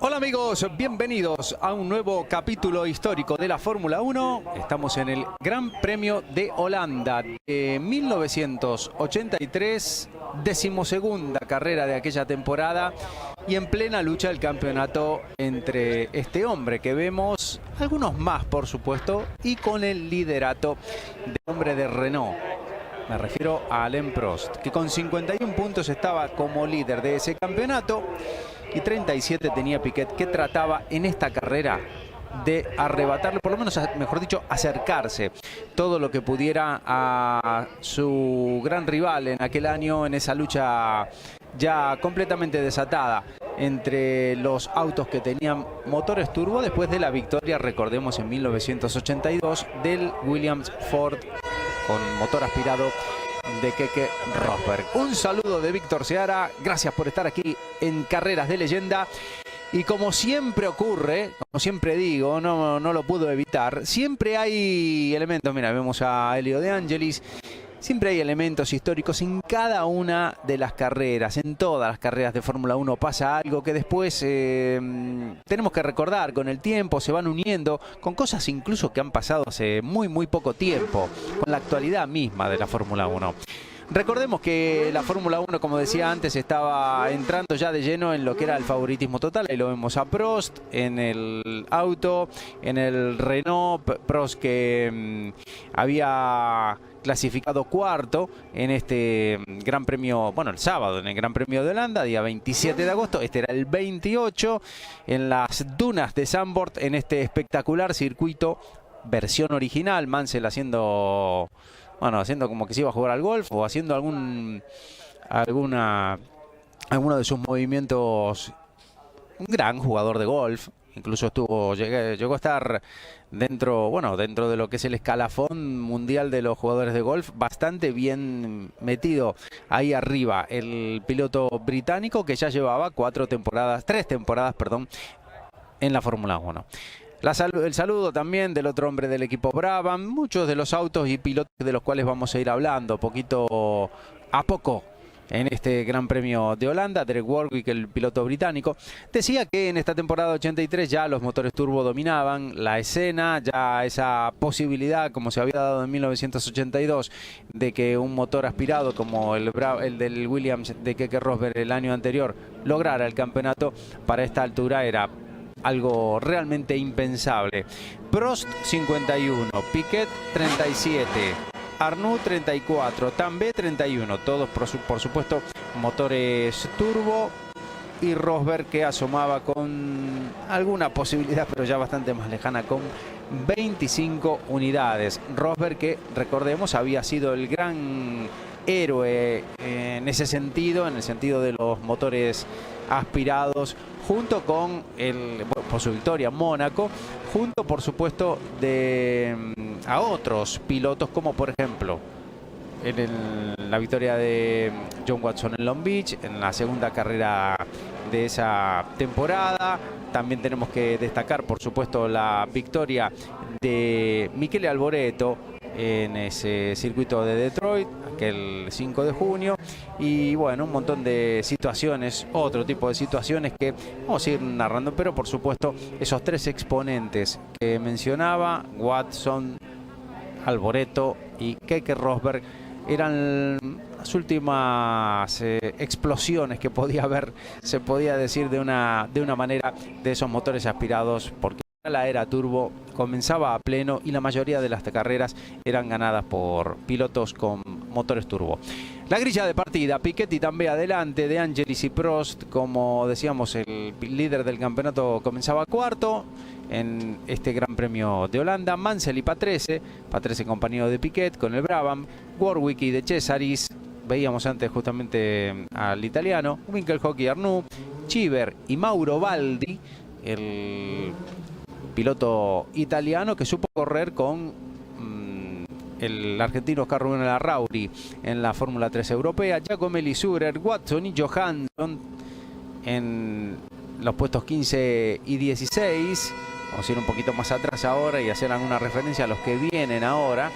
Hola amigos, bienvenidos a un nuevo capítulo histórico de la Fórmula 1. Estamos en el Gran Premio de Holanda de 1983, decimosegunda carrera de aquella temporada y en plena lucha del campeonato entre este hombre que vemos, algunos más por supuesto, y con el liderato del hombre de Renault. Me refiero a Alain Prost, que con 51 puntos estaba como líder de ese campeonato y 37 tenía Piquet, que trataba en esta carrera de arrebatarle, por lo menos, mejor dicho, acercarse todo lo que pudiera a su gran rival en aquel año, en esa lucha ya completamente desatada entre los autos que tenían motores turbo después de la victoria, recordemos, en 1982 del Williams Ford con motor aspirado de Keke Rosberg. Un saludo de Víctor Seara, gracias por estar aquí en Carreras de Leyenda. Y como siempre ocurre, como siempre digo, no lo puedo evitar, siempre hay elementos, mira, vemos a Elio De Angelis, siempre hay elementos históricos en cada una de las carreras, en todas las carreras de Fórmula 1 pasa algo que después tenemos que recordar con el tiempo, se van uniendo con cosas incluso que han pasado hace muy poco tiempo, con la actualidad misma de la Fórmula 1. Recordemos que la Fórmula 1, como decía antes, estaba entrando ya de lleno en lo que era el favoritismo total. Ahí lo vemos a Prost en el auto, en el Renault. Prost que había clasificado cuarto en este Gran Premio, bueno, el sábado en el Gran Premio de Holanda, día 27 de agosto. Este era el 28 en las dunas de Zandvoort, en este espectacular circuito, versión original. Mansell haciendo... bueno, haciendo como que se iba a jugar al golf o haciendo alguno de sus movimientos. Un gran jugador de golf. Incluso llegó a estar dentro de lo que es el escalafón mundial de los jugadores de golf, bastante bien metido ahí arriba. El piloto británico que ya llevaba tres temporadas, en la Fórmula 1. El saludo también del otro hombre del equipo Brabham, muchos de los autos y pilotos de los cuales vamos a ir hablando poquito a poco en este Gran Premio de Holanda. Derek Warwick, el piloto británico, decía que en esta temporada 83 ya los motores turbo dominaban la escena, ya esa posibilidad, como se había dado en 1982, de que un motor aspirado como el del Williams de Keke Rosberg el año anterior lograra el campeonato, para esta altura era algo realmente impensable. Prost 51, Piquet 37, Arnoux 34, Tambay 31, todos por supuesto motores turbo, y Rosberg que asomaba con alguna posibilidad, pero ya bastante más lejana, con 25 unidades. Rosberg que, recordemos, había sido el gran héroe en ese sentido, en el sentido de los motores aspirados, junto con por su victoria en Mónaco, junto por supuesto a otros pilotos, como por ejemplo la victoria de John Watson en Long Beach, en la segunda carrera de esa temporada. También tenemos que destacar por supuesto la victoria de Michele Alboreto en ese circuito de Detroit, aquel 5 de junio. Y bueno, un montón de situaciones, otro tipo de situaciones que vamos a ir narrando, pero por supuesto esos tres exponentes que mencionaba, Watson, Alboreto y Keke Rosberg, eran las últimas explosiones que podía haber, se podía decir de una manera, de esos motores aspirados, porque la era turbo comenzaba a pleno y la mayoría de las carreras eran ganadas por pilotos con motores turbo. La grilla de partida: Piquet y Tambay adelante, De Angelis y Prost, como decíamos, el líder del campeonato comenzaba cuarto en este Gran Premio de Holanda. Mansell y Patrese compañero de Piquet con el Brabham, Warwick y De Cesaris, veíamos antes justamente al italiano, Winkelhock y Arnoux, Cheever y Mauro Baldi, el piloto italiano que supo correr con el argentino Oscar Rubén Larrauri en la Fórmula 3 europea, Giacomelli, Surer, Watson y Johansson en los puestos 15 y 16. Vamos a ir un poquito más atrás ahora y hacer alguna referencia a los que vienen ahora.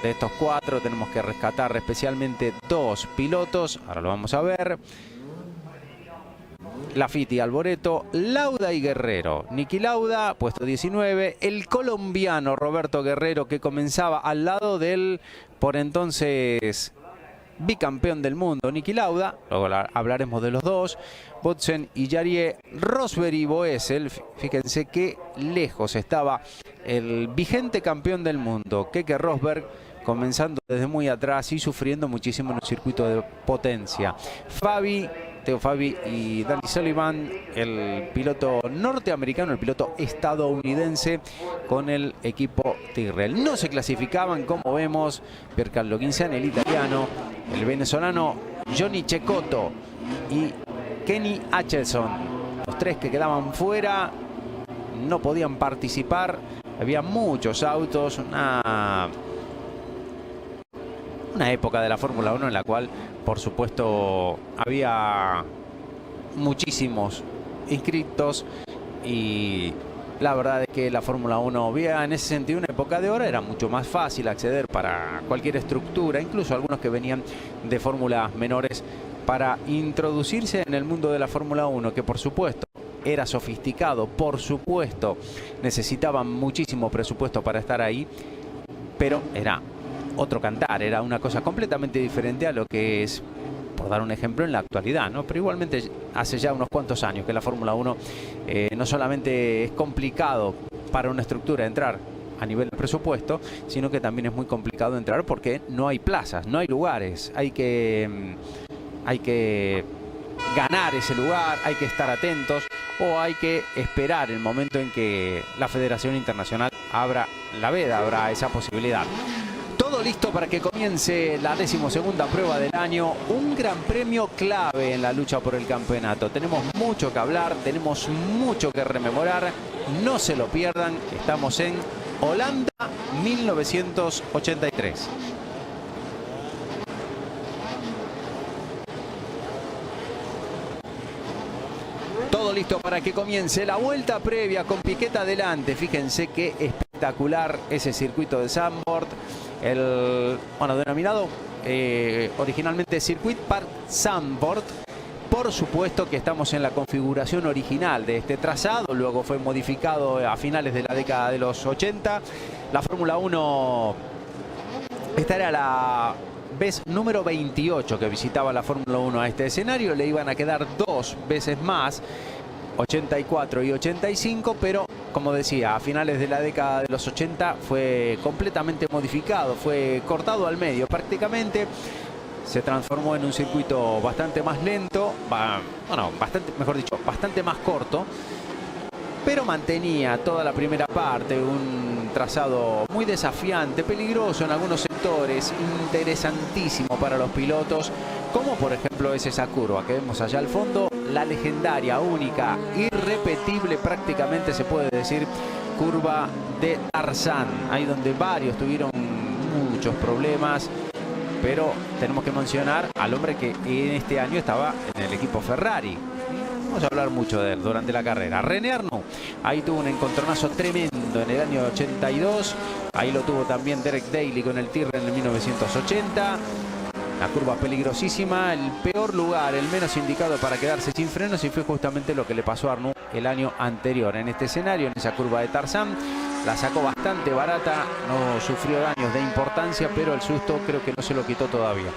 De estos cuatro tenemos que rescatar especialmente dos pilotos, ahora lo vamos a ver. Lafiti, Alboreto, Lauda y Guerrero. Niki Lauda, puesto 19. El colombiano Roberto Guerrero, que comenzaba al lado del por entonces bicampeón del mundo Niki Lauda. Luego hablaremos de los dos. Boutsen y Jarier, Rosberg y Boesel. Fíjense qué lejos estaba el vigente campeón del mundo, Keke Rosberg, comenzando desde muy atrás y sufriendo muchísimo en un circuito de potencia. Theo Fabi y Danny Sullivan, el piloto norteamericano, el piloto estadounidense con el equipo Tyrrell. No se clasificaban, como vemos, Piercarlo Quinciani, el italiano, el venezolano Johnny Cecotto y Kenny Atchison. Los tres que quedaban fuera no podían participar. Había muchos autos, una época de la Fórmula 1 en la cual, por supuesto, había muchísimos inscritos y la verdad es que la Fórmula 1 había en ese sentido una época de oro, era mucho más fácil acceder para cualquier estructura, incluso algunos que venían de fórmulas menores para introducirse en el mundo de la Fórmula 1, que por supuesto era sofisticado, por supuesto necesitaban muchísimo presupuesto para estar ahí, pero era otro cantar, era una cosa completamente diferente a lo que es, por dar un ejemplo, en la actualidad, ¿no? Pero igualmente hace ya unos cuantos años que la Fórmula 1 no solamente es complicado para una estructura entrar a nivel de presupuesto, sino que también es muy complicado entrar porque no hay plazas, no hay lugares, hay que ganar ese lugar, hay que estar atentos o hay que esperar el momento en que la Federación Internacional abra la veda, abra esa posibilidad. Todo listo para que comience la 12ª prueba del año, un gran premio clave en la lucha por el campeonato. Tenemos mucho que hablar, tenemos mucho que rememorar, no se lo pierdan, estamos en Holanda 1983. Todo listo para que comience la vuelta previa con Piquet adelante. Fíjense qué espectacular ese circuito de Zandvoort. El, denominado originalmente Circuit Park Zandvoort. Por supuesto que estamos en la configuración original de este trazado, luego fue modificado a finales de la década de los 80. La Fórmula 1, esta era la vez número 28 que visitaba la Fórmula 1 a este escenario, le iban a quedar dos veces más, 84 y 85, pero como decía, a finales de la década de los 80 fue completamente modificado, fue cortado al medio prácticamente, se transformó en un circuito bastante más lento, bastante más corto, pero mantenía toda la primera parte, un trazado muy desafiante, peligroso en algunos sectores, interesantísimo para los pilotos, como por ejemplo es esa curva que vemos allá al fondo, la legendaria, única, irrepetible prácticamente se puede decir, curva de Tarzán, ahí donde varios tuvieron muchos problemas, pero tenemos que mencionar al hombre que en este año estaba en el equipo Ferrari. Vamos a hablar mucho de él durante la carrera. René Arnoux, ahí tuvo un encontronazo tremendo en el año 82. Ahí lo tuvo también Derek Daly con el Tyrrell en el 1980. La curva peligrosísima, el peor lugar, el menos indicado para quedarse sin frenos, y fue justamente lo que le pasó a Arnoux el año anterior. En este escenario, en esa curva de Tarzán, la sacó bastante barata, no sufrió daños de importancia, pero el susto creo que no se lo quitó todavía.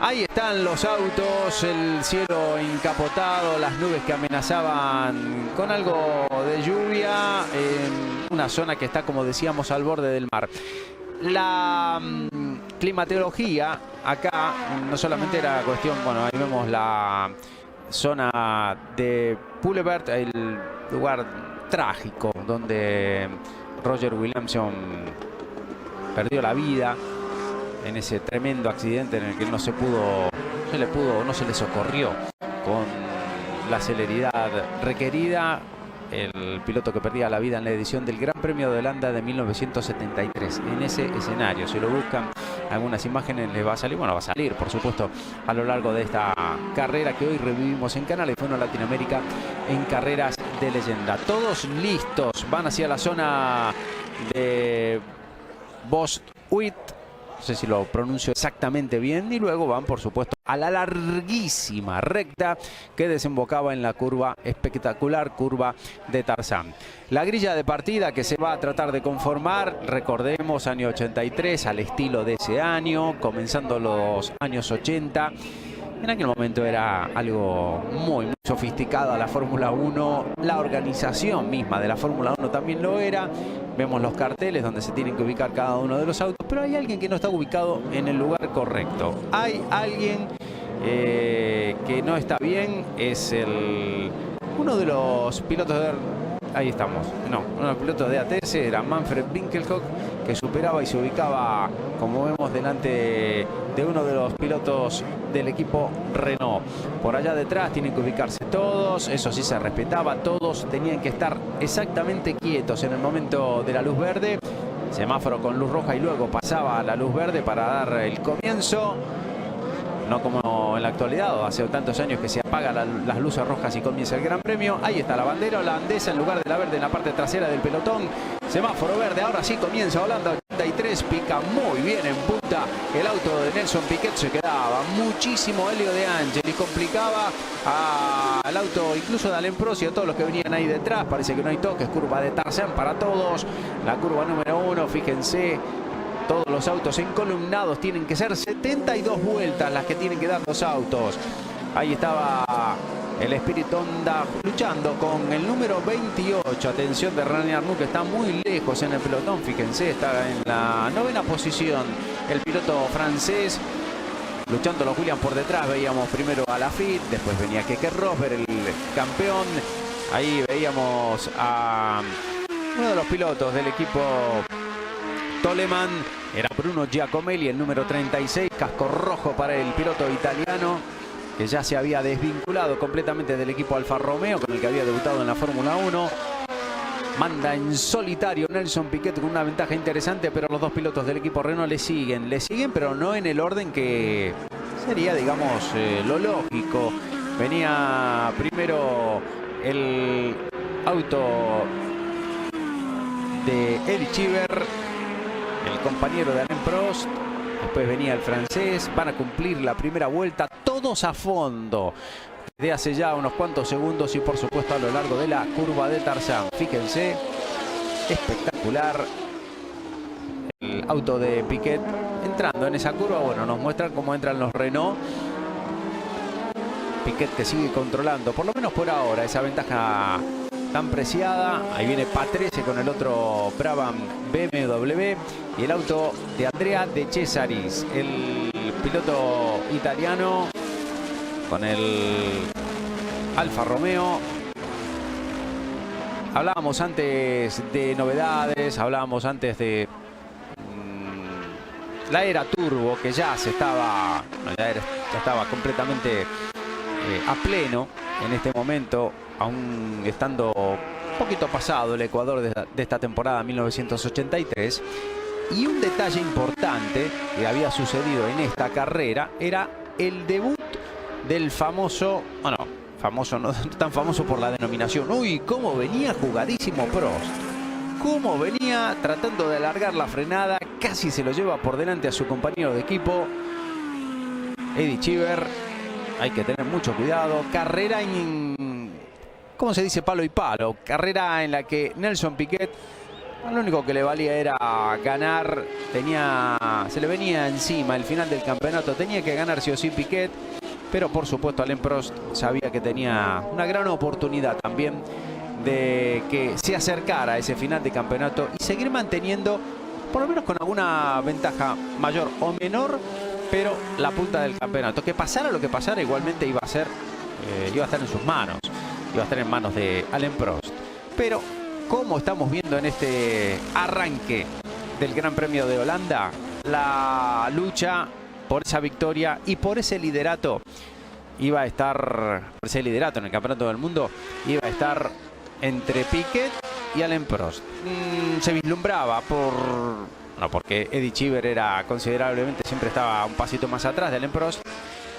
Ahí están los autos, el cielo encapotado, las nubes que amenazaban con algo de lluvia, en una zona que está, como decíamos, al borde del mar. La climatología acá no solamente era cuestión, bueno, ahí vemos la zona de Boulevard, el lugar trágico donde Roger Williamson perdió la vida en ese tremendo accidente en el que no se le socorrió con la celeridad requerida. El piloto que perdía la vida en la edición del Gran Premio de Holanda de 1973. En ese escenario, si lo buscan, algunas imágenes les va a salir. Bueno, va a salir, por supuesto, a lo largo de esta carrera que hoy revivimos en Canal F1 Latinoamérica en Carreras de Leyenda. Todos listos, van hacia la zona de Boswick. no sé si lo pronuncio exactamente bien, y luego van por supuesto a la larguísima recta que desembocaba en la curva, espectacular curva de Tarzán. La grilla de partida que se va a tratar de conformar, recordemos, año 83, al estilo de ese año, comenzando los años 80. En aquel momento era algo muy sofisticado la Fórmula 1, la organización misma de la Fórmula 1 también lo era. Vemos los carteles donde se tienen que ubicar cada uno de los autos, pero hay alguien que no está ubicado en el lugar correcto. Hay alguien que no está bien, es uno de los pilotos de... Ahí estamos. No, uno de los pilotos de ATS era Manfred Winkelhock, que superaba y se ubicaba, como vemos, delante de uno de los pilotos del equipo Renault. Por allá detrás tienen que ubicarse todos, eso sí se respetaba, todos tenían que estar exactamente quietos en el momento de la luz verde, semáforo con luz roja y luego pasaba a la luz verde para dar el comienzo. No como en la actualidad, hace tantos años que se apagan las luces rojas y comienza el Gran Premio. Ahí está la bandera holandesa en lugar de la verde en la parte trasera del pelotón. Semáforo verde, ahora sí comienza Holanda 83, pica muy bien en punta. El auto de Nelson Piquet se quedaba muchísimo Helio De Angelis, complicaba al auto incluso de Alain Prost y a todos los que venían ahí detrás. Parece que no hay toques, curva de Tarzán para todos. La curva número 1, fíjense. Todos los autos encolumnados, tienen que ser 72 vueltas las que tienen que dar los autos. Ahí estaba el Spirit Honda luchando con el número 28. Atención de René Arnoux, que está muy lejos en el pelotón. Fíjense, está en la 9ª posición el piloto francés. Luchando los Williams por detrás, veíamos primero a Lafitte, después venía Keke Rosberg, el campeón. Ahí veíamos a uno de los pilotos del equipo Toleman, era Bruno Giacomelli, el número 36, casco rojo para el piloto italiano, que ya se había desvinculado completamente del equipo Alfa Romeo, con el que había debutado en la Fórmula 1. Manda en solitario Nelson Piquet con una ventaja interesante, pero los dos pilotos del equipo Renault le siguen, pero no en el orden que sería, digamos, lo lógico. Venía primero el auto de Eddie Cheever, el compañero de Alain Prost, después venía el francés, van a cumplir la primera vuelta, todos a fondo, desde hace ya unos cuantos segundos y por supuesto a lo largo de la curva de Tarzán. Fíjense, espectacular el auto de Piquet entrando en esa curva. Bueno, nos muestran cómo entran los Renault. Piquet que sigue controlando, por lo menos por ahora, esa ventaja tan preciada. Ahí viene Patrese con el otro Brabham BMW y el auto de Andrea De Cesaris, el piloto italiano, con el Alfa Romeo. Hablábamos antes de novedades, hablábamos antes de la era turbo, que ya se estaba, ya estaba completamente a pleno en este momento, aún estando un poquito pasado el Ecuador de esta temporada 1983. Y un detalle importante que había sucedido en esta carrera era el debut del famoso, bueno, famoso, no tan famoso por la denominación. Uy, cómo venía jugadísimo Prost, cómo venía tratando de alargar la frenada, casi se lo lleva por delante a su compañero de equipo Eddie Cheever. Hay que tener mucho cuidado. Carrera en, ¿cómo se dice? Palo y palo. Carrera en la que Nelson Piquet, lo único que le valía era ganar. Se le venía encima el final del campeonato. Tenía que ganar sí o sí Piquet. Pero por supuesto Alain Prost sabía que tenía una gran oportunidad también de que se acercara a ese final de campeonato y seguir manteniendo, por lo menos con alguna ventaja mayor o menor, pero la punta del campeonato. Que pasara lo que pasara, igualmente iba a estar en sus manos. Iba a estar en manos de Alain Prost. Pero, como estamos viendo en este arranque del Gran Premio de Holanda, la lucha por esa victoria y por ese liderato iba a estar, por ese liderato en el Campeonato del Mundo, iba a estar entre Piquet y Alain Prost. Se vislumbraba porque Eddie Cheever era considerablemente, siempre estaba un pasito más atrás de Alain Prost,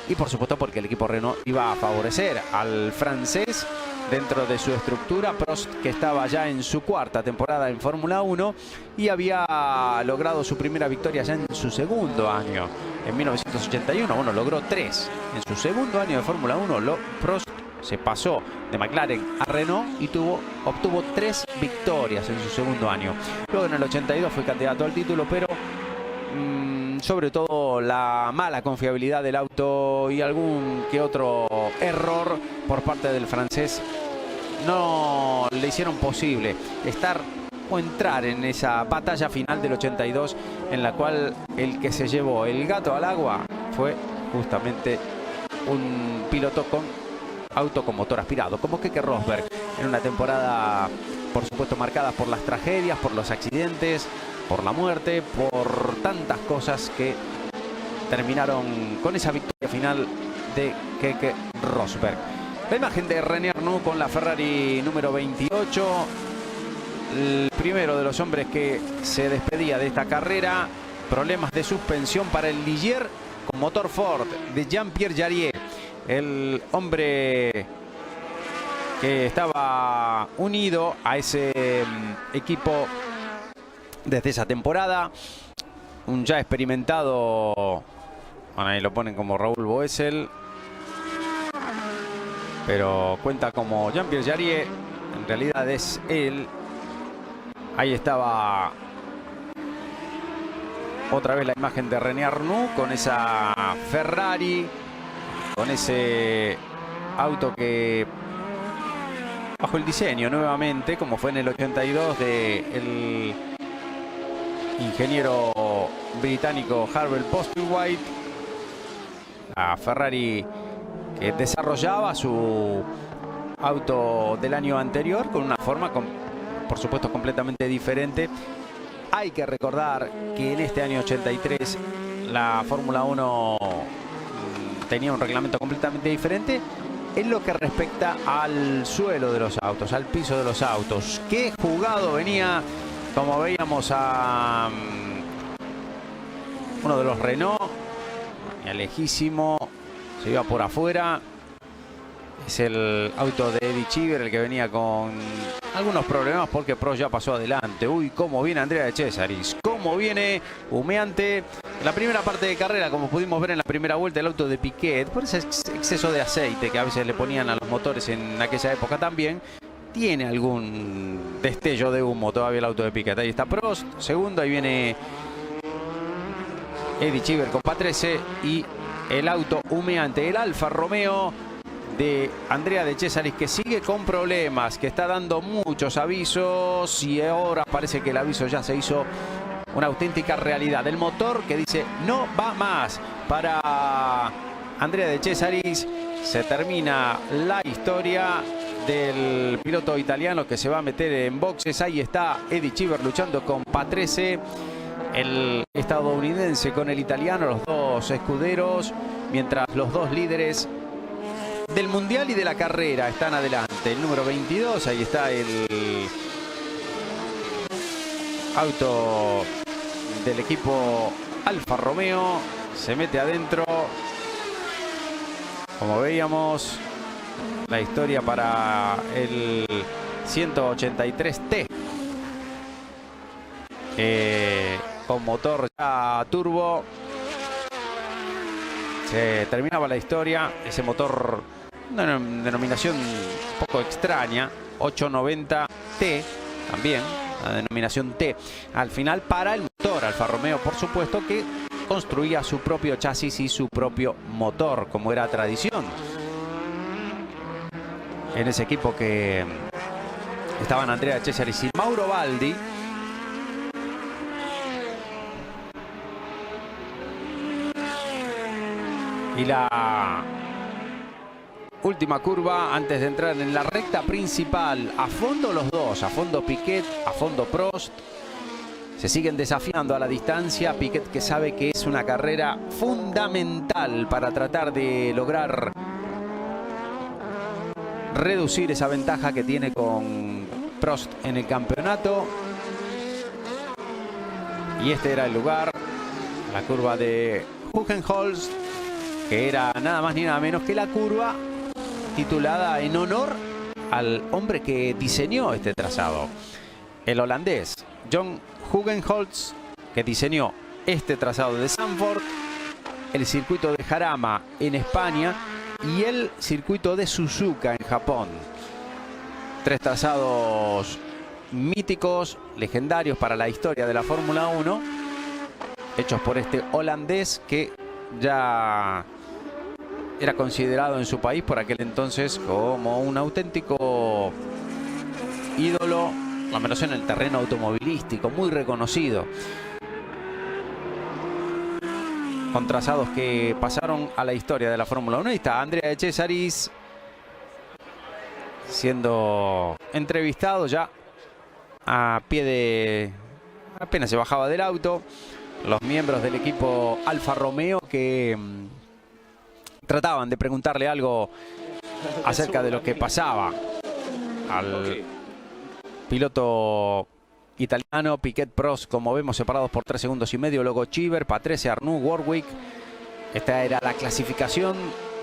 y por supuesto porque el equipo Renault iba a favorecer al francés dentro de su estructura. Prost, que estaba ya en su cuarta temporada en Fórmula 1 y había logrado su primera victoria ya en su segundo año, en 1981. Bueno, logró 3. En su segundo año de Fórmula 1, Prost se pasó de McLaren a Renault y obtuvo 3 victorias en su segundo año. Luego en el 82 fue candidato al título, pero sobre todo la mala confiabilidad del auto y algún que otro error por parte del francés no le hicieron posible estar o entrar en esa batalla final del 82, en la cual el que se llevó el gato al agua fue justamente un piloto con auto con motor aspirado, como Keke Rosberg, en una temporada por supuesto marcada por las tragedias, por los accidentes, por la muerte, por tantas cosas que terminaron con esa victoria final de Keke Rosberg. La imagen de René Arnoux con la Ferrari número 28, el primero de los hombres que se despedía de esta carrera. Problemas de suspensión para el Ligier con motor Ford de Jean-Pierre Jarier, el hombre que estaba unido a ese equipo desde esa temporada. Un ya experimentado, bueno, ahí lo ponen como Raúl Boesel, pero cuenta como Jean-Pierre Jarier, en realidad es él. Ahí estaba otra vez la imagen de René Arnoux con esa Ferrari, con ese auto que bajo el diseño nuevamente, como fue en el 82, del ingeniero británico Harvey Postlethwaite. La Ferrari que desarrollaba su auto del año anterior con una forma, por supuesto, completamente diferente. Hay que recordar que en este año 83 la Fórmula 1 tenía un reglamento completamente diferente en lo que respecta al suelo de los autos, al piso de los autos. Qué jugado venía, como veíamos, a uno de los Renault, lejísimo, se iba por afuera. Es el auto de Eddie Cheever el que venía con algunos problemas porque Prost ya pasó adelante. Uy, cómo viene Andrea de Cesaris, cómo viene humeante. En la primera parte de carrera, como pudimos ver en la primera vuelta, el auto de Piquet, por ese exceso de aceite que a veces le ponían a los motores en aquella época también, tiene algún destello de humo todavía el auto de Piquet. Ahí está Prost, segundo, ahí viene Eddie Cheever con Patrese y el auto humeante, el Alfa Romeo de Andrea de Cesaris, que sigue con problemas, que está dando muchos avisos y ahora parece que el aviso ya se hizo una auténtica realidad. El motor que dice no va más para Andrea de Cesaris. Se termina la historia del piloto italiano que se va a meter en boxes. Ahí está Eddie Cheever luchando con Patrese, el estadounidense con el italiano, los dos escuderos, mientras los dos líderes del mundial y de la carrera están adelante. El número 22, ahí está el auto del equipo Alfa Romeo, se mete adentro. Como veíamos, la historia para el 183T con motor ya turbo. Se terminaba la historia, ese motor, una denominación un poco extraña, 890T también, la denominación T al final para el motor Alfa Romeo, por supuesto, que construía su propio chasis y su propio motor, como era tradición en ese equipo, que estaban Andrea Cesaris y Mauro Baldi. Y la última curva antes de entrar en la recta principal. A fondo los dos, a fondo Piquet, a fondo Prost. Se siguen desafiando a la distancia. Piquet, que sabe que es una carrera fundamental para tratar de lograr reducir esa ventaja que tiene con Prost en el campeonato. Y este era el lugar, la curva de Hohenholz, que era nada más ni nada menos que la curva titulada en honor al hombre que diseñó este trazado. El holandés John Hugenholtz, que diseñó este trazado de Zandvoort, el circuito de Jarama en España y el circuito de Suzuka en Japón. 3 trazados míticos, legendarios para la historia de la Fórmula 1, hechos por este holandés que ya era considerado en su país por aquel entonces como un auténtico ídolo, al menos en el terreno automovilístico, muy reconocido. Con trazados que pasaron a la historia de la Fórmula 1. Ahí está Andrea De Cesaris siendo entrevistado ya a pie de... apenas se bajaba del auto. Los miembros del equipo Alfa Romeo que trataban de preguntarle algo acerca de lo que pasaba al piloto italiano. Piquet, Prost, como vemos, separados por 3 segundos y medio. Luego Cheever, Patrese, Arnoux, Warwick. Esta era la clasificación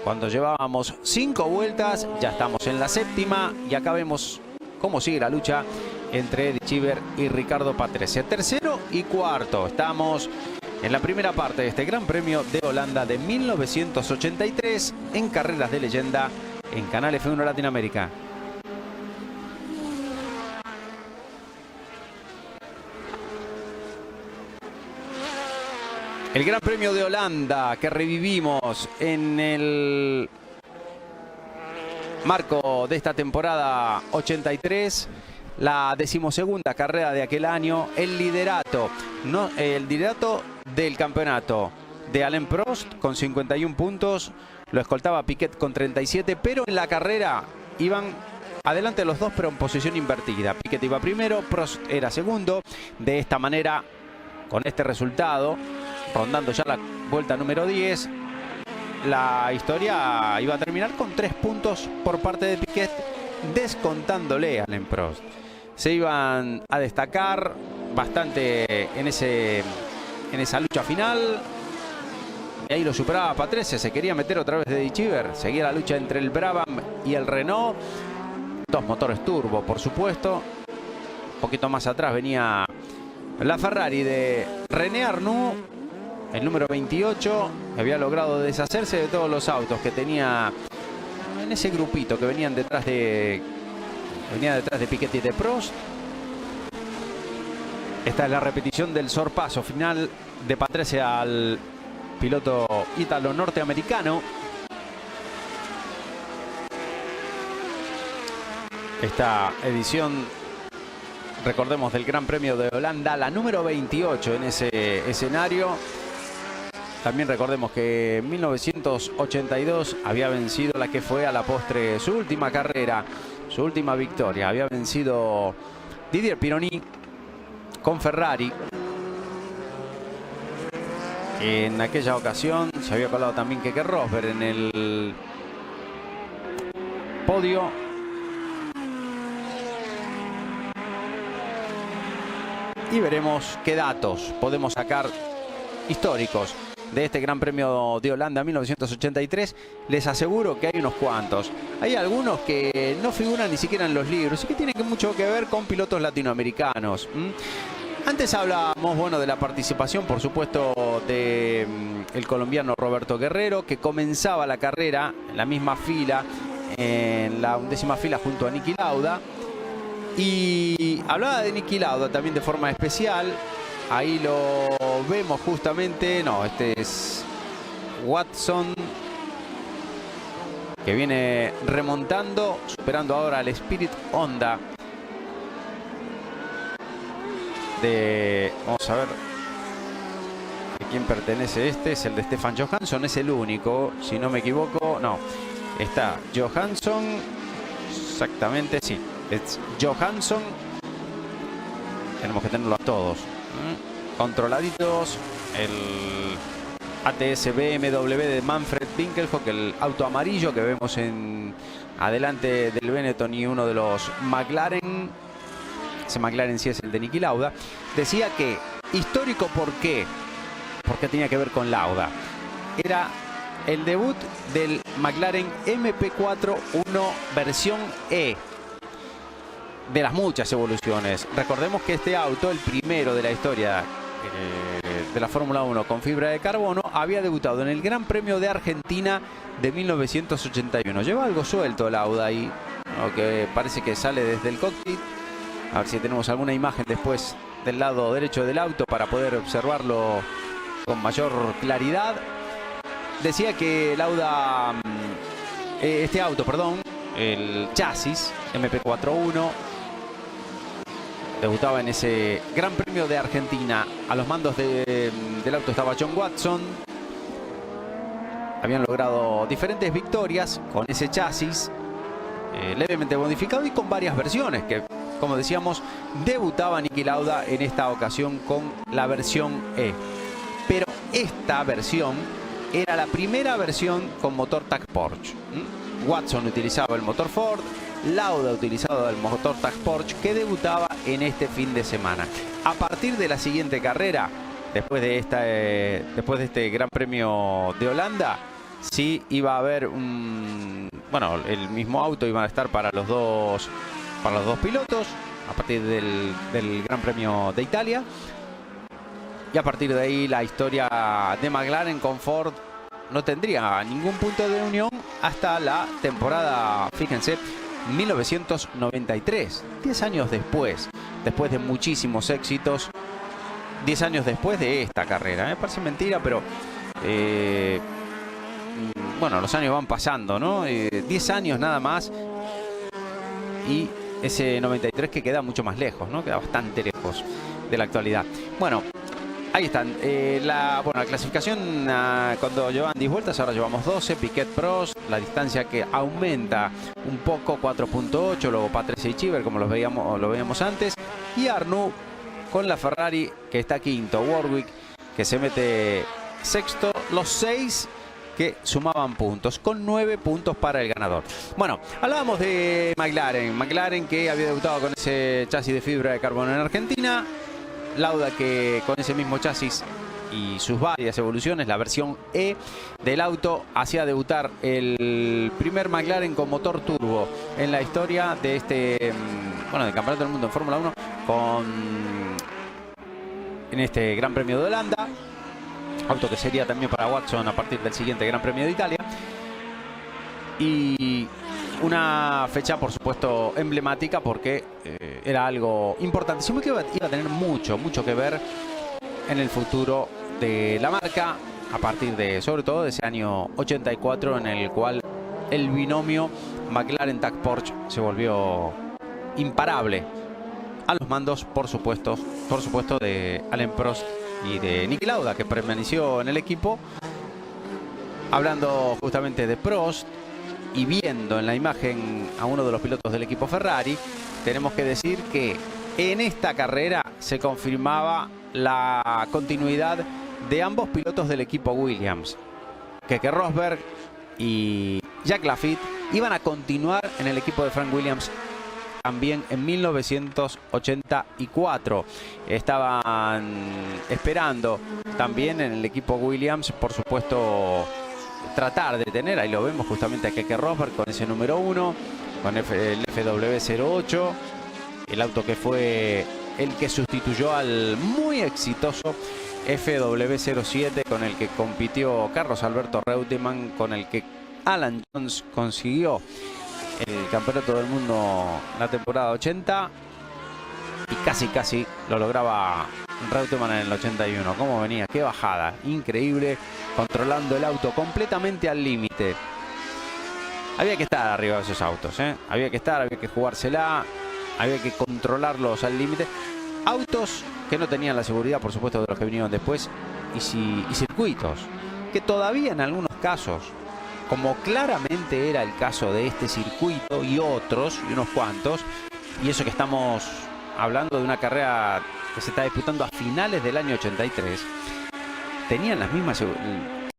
cuando llevábamos 5 vueltas. Ya estamos en la 7ª y acá vemos cómo sigue la lucha entre Eddie Cheever y Ricardo Patrese. Tercero y cuarto. Estamos en la primera parte de este Gran Premio de Holanda de 1983 en Carreras de Leyenda en Canal F1 Latinoamérica. El Gran Premio de Holanda que revivimos en el marco de esta temporada 83, la 12ª carrera de aquel año, el liderato del campeonato de Alain Prost con 51 puntos, lo escoltaba Piquet con 37, pero en la carrera iban adelante los dos, pero en posición invertida. Piquet iba primero, Prost era segundo. De esta manera, con este resultado, rondando ya la vuelta número 10, la historia iba a terminar con 3 puntos por parte de Piquet, descontándole a Alain Prost. Se iban a destacar bastante en esa lucha final. Y ahí lo superaba Patrese, se quería meter otra vez de Eddie Cheever. Seguía la lucha entre el Brabham y el Renault. 2 motores turbo, por supuesto. Un poquito más atrás venía la Ferrari de René Arnoux, el número 28, que había logrado deshacerse de todos los autos que tenía en ese grupito que venía detrás de Piquet y de Prost. Esta es la repetición del sorpaso final de Patrese al piloto ítalo-norteamericano. Esta edición, recordemos, del Gran Premio de Holanda, la número 28 en ese escenario. También recordemos que en 1982 había vencido la que fue a la postre su última carrera, su última victoria. Había vencido Didier Pironi con Ferrari. En aquella ocasión se había colado también Keke Rosberg en el podio. Y veremos qué datos podemos sacar históricos de este Gran Premio de Holanda 1983. Les aseguro que hay unos cuantos. Hay algunos que no figuran ni siquiera en los libros y que tienen mucho que ver con pilotos latinoamericanos. Antes hablábamos, bueno, de la participación, por supuesto, de el colombiano Roberto Guerrero, que comenzaba la carrera en la misma fila, en la 11ª fila junto a Niki Lauda. Y hablaba de Niki Lauda también de forma especial. Ahí lo vemos justamente. No, este es Watson, que viene remontando, superando ahora al Spirit Honda de... Vamos a ver a quién pertenece este. Es el de Stefan Johansson, es el único, si no me equivoco. No, está Johansson, exactamente, sí, es Johansson. Tenemos que tenerlo a todos controladitos. El ATS BMW de Manfred Winkelhock, el auto amarillo que vemos en adelante del Benetton y uno de los McLaren. Ese McLaren sí es el de Niki Lauda. Decía que histórico, ¿por qué? Porque tenía que ver con Lauda. Era el debut del McLaren MP4 1 versión E. de las muchas evoluciones. Recordemos que este auto, el primero de la historia de la Fórmula 1 con fibra de carbono, había debutado en el Gran Premio de Argentina de 1981. Lleva algo suelto el Lauda ahí, que parece que sale desde el cockpit. A ver si tenemos alguna imagen después del lado derecho del auto para poder observarlo con mayor claridad. Decía que Lauda, este auto, perdón, el chasis MP41, debutaba en ese Gran Premio de Argentina. A los mandos del auto estaba John Watson. Habían logrado diferentes victorias con ese chasis levemente modificado y con varias versiones que, como decíamos, debutaba Niki Lauda en esta ocasión con la versión E. Pero esta versión era la primera versión con motor TAG Porsche. Watson utilizaba el motor Ford, Lauda utilizaba el motor TAG Porsche, que debutaba en este fin de semana. A partir de la siguiente carrera, después de este Gran Premio de Holanda, sí iba a haber el mismo auto iba a estar para los dos pilotos a partir del Gran Premio de Italia. Y a partir de ahí la historia de McLaren con Ford no tendría ningún punto de unión hasta la temporada, fíjense, 1993, 10 años después de muchísimos éxitos, 10 años después de esta carrera. Me parece mentira, pero bueno, los años van pasando, ¿no? 10 años nada más y ese 93 que queda mucho más lejos, ¿no? Queda bastante lejos de la actualidad. Bueno, ahí están. La clasificación cuando llevaban 10 vueltas, ahora llevamos 12. Piquet, Prost, la distancia que aumenta un poco, 4.8. Luego Patrese y Chiver, como lo veíamos antes. Y Arnoux con la Ferrari, que está quinto. Warwick, que se mete sexto. Los 6 que sumaban puntos, con 9 puntos para el ganador. Bueno, hablábamos de McLaren que había debutado con ese chasis de fibra de carbono en Argentina. Lauda que con ese mismo chasis y sus varias evoluciones, la versión E del auto, hacía debutar el primer McLaren con motor turbo en la historia de del Campeonato del Mundo en Fórmula 1 en este Gran Premio de Holanda. Auto que sería también para Watson a partir del siguiente Gran Premio de Italia. Y una fecha, por supuesto, emblemática porque era algo importantísimo que iba a tener mucho que ver en el futuro de la marca a partir de, sobre todo, de ese año 84 en el cual el binomio McLaren TAG Porsche se volvió imparable a los mandos, por supuesto, de Alain Prost y de Niki Lauda, que permaneció en el equipo. Hablando justamente de Prost y viendo en la imagen a uno de los pilotos del equipo Ferrari, tenemos que decir que en esta carrera se confirmaba la continuidad de ambos pilotos del equipo Williams. Keke Rosberg y Jacques Laffite iban a continuar en el equipo de Frank Williams también en 1984. Estaban esperando también en el equipo Williams, por supuesto, tratar de tener, ahí lo vemos justamente a Keke Rosberg con ese número 1, con el FW08, el auto que fue el que sustituyó al muy exitoso FW07 con el que compitió Carlos Alberto Reutemann, con el que Alan Jones consiguió el campeonato del mundo en la temporada 80 y casi lo lograba Reutemann en el 81. ¿Cómo venía? ¡Qué bajada! Increíble, controlando el auto completamente al límite. Había que estar arriba de esos autos, ¿eh? Había que jugársela, había que controlarlos al límite. Autos que no tenían la seguridad, por supuesto, de los que vinieron después y circuitos que todavía en algunos casos, como claramente era el caso de este circuito y otros, y unos cuantos, y eso que estamos hablando de una carrera que se está disputando a finales del año 83, tenían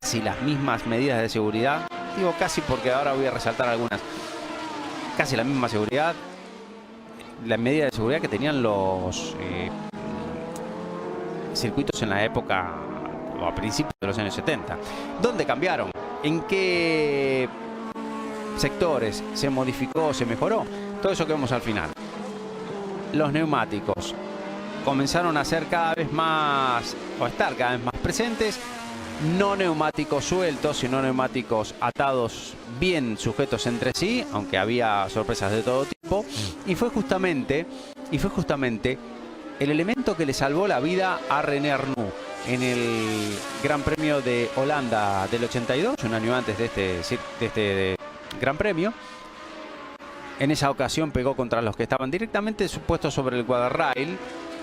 casi las mismas medidas de seguridad. Digo casi porque ahora voy a resaltar algunas. Casi la misma seguridad, la medida de seguridad que tenían los circuitos en la época o a principios de los años 70. ¿Dónde cambiaron? ¿En qué sectores se modificó, se mejoró? Todo eso que vemos al final. los neumáticos comenzaron a ser cada vez más, o a estar cada vez más presentes. No neumáticos sueltos, sino neumáticos atados, bien sujetos entre sí, aunque había sorpresas de todo tipo. Y fue justamente el elemento que le salvó la vida a René Arnoux en el Gran Premio de Holanda del 82, un año antes de este Gran Premio. En esa ocasión pegó contra los que estaban directamente puestos sobre el guardrail,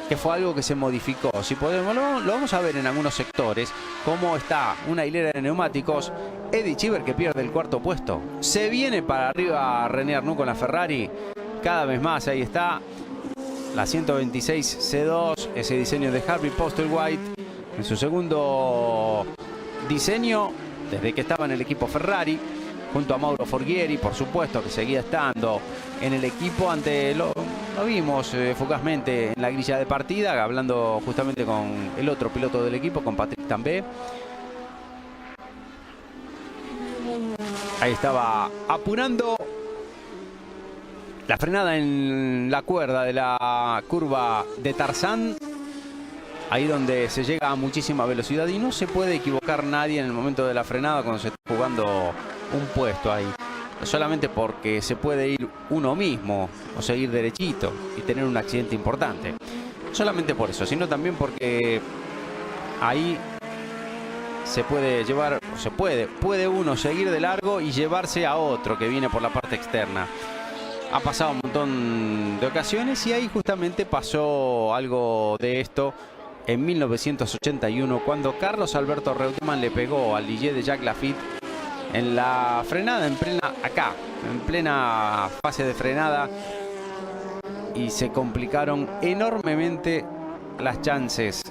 que fue algo que se modificó. Si podemos, lo vamos a ver en algunos sectores, cómo está una hilera de neumáticos. Eddie Cheever, que pierde el cuarto puesto. Se viene para arriba René Arnoux con la Ferrari. Cada vez más, ahí está. La 126 C2, ese diseño de Harvey Postlethwaite. En su segundo diseño, desde que estaba en el equipo Ferrari. Junto a Mauro Forghieri, por supuesto, que seguía estando en el equipo. Lo vimos fugazmente en la grilla de partida, hablando justamente con el otro piloto del equipo, con Patrick Tambay. Ahí estaba apurando la frenada en la cuerda de la curva de Tarzán. Ahí donde se llega a muchísima velocidad y no se puede equivocar nadie en el momento de la frenada cuando se está jugando un puesto ahí. Solamente porque se puede ir uno mismo o seguir derechito y tener un accidente importante. Solamente por eso, sino también porque ahí se puede llevar, puede uno seguir de largo y llevarse a otro que viene por la parte externa. Ha pasado un montón de ocasiones y ahí justamente pasó algo de esto en 1981, cuando Carlos Alberto Reutemann le pegó al Ligier de Jacques Lafitte en la frenada, en plena fase de frenada, y se complicaron enormemente las chances.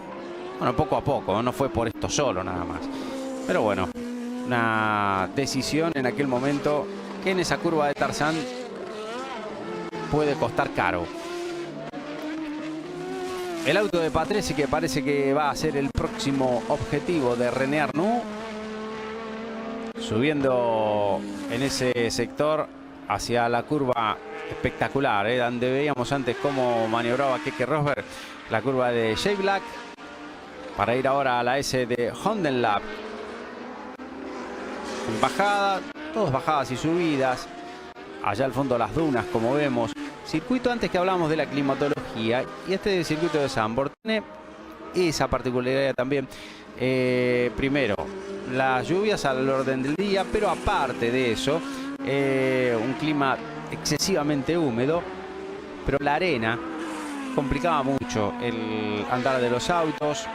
Bueno, poco a poco, no fue por esto solo nada más. Pero bueno, una decisión en aquel momento que en esa curva de Tarzán puede costar caro. El auto de Patrese, que parece que va a ser el próximo objetivo de René Arnoux, subiendo en ese sector hacia la curva espectacular, donde veíamos antes cómo maniobraba Keke Rosberg, la curva de Jay Black, para ir ahora a la S de Hondenlab. En bajada, todos bajadas y subidas. Allá al fondo las dunas, como vemos. Circuito, antes que hablábamos de la climatología, y este circuito de Zandvoort tiene esa particularidad también. Primero, las lluvias al orden del día, pero aparte de eso, un clima excesivamente húmedo, pero la arena complicaba mucho el andar de los autos.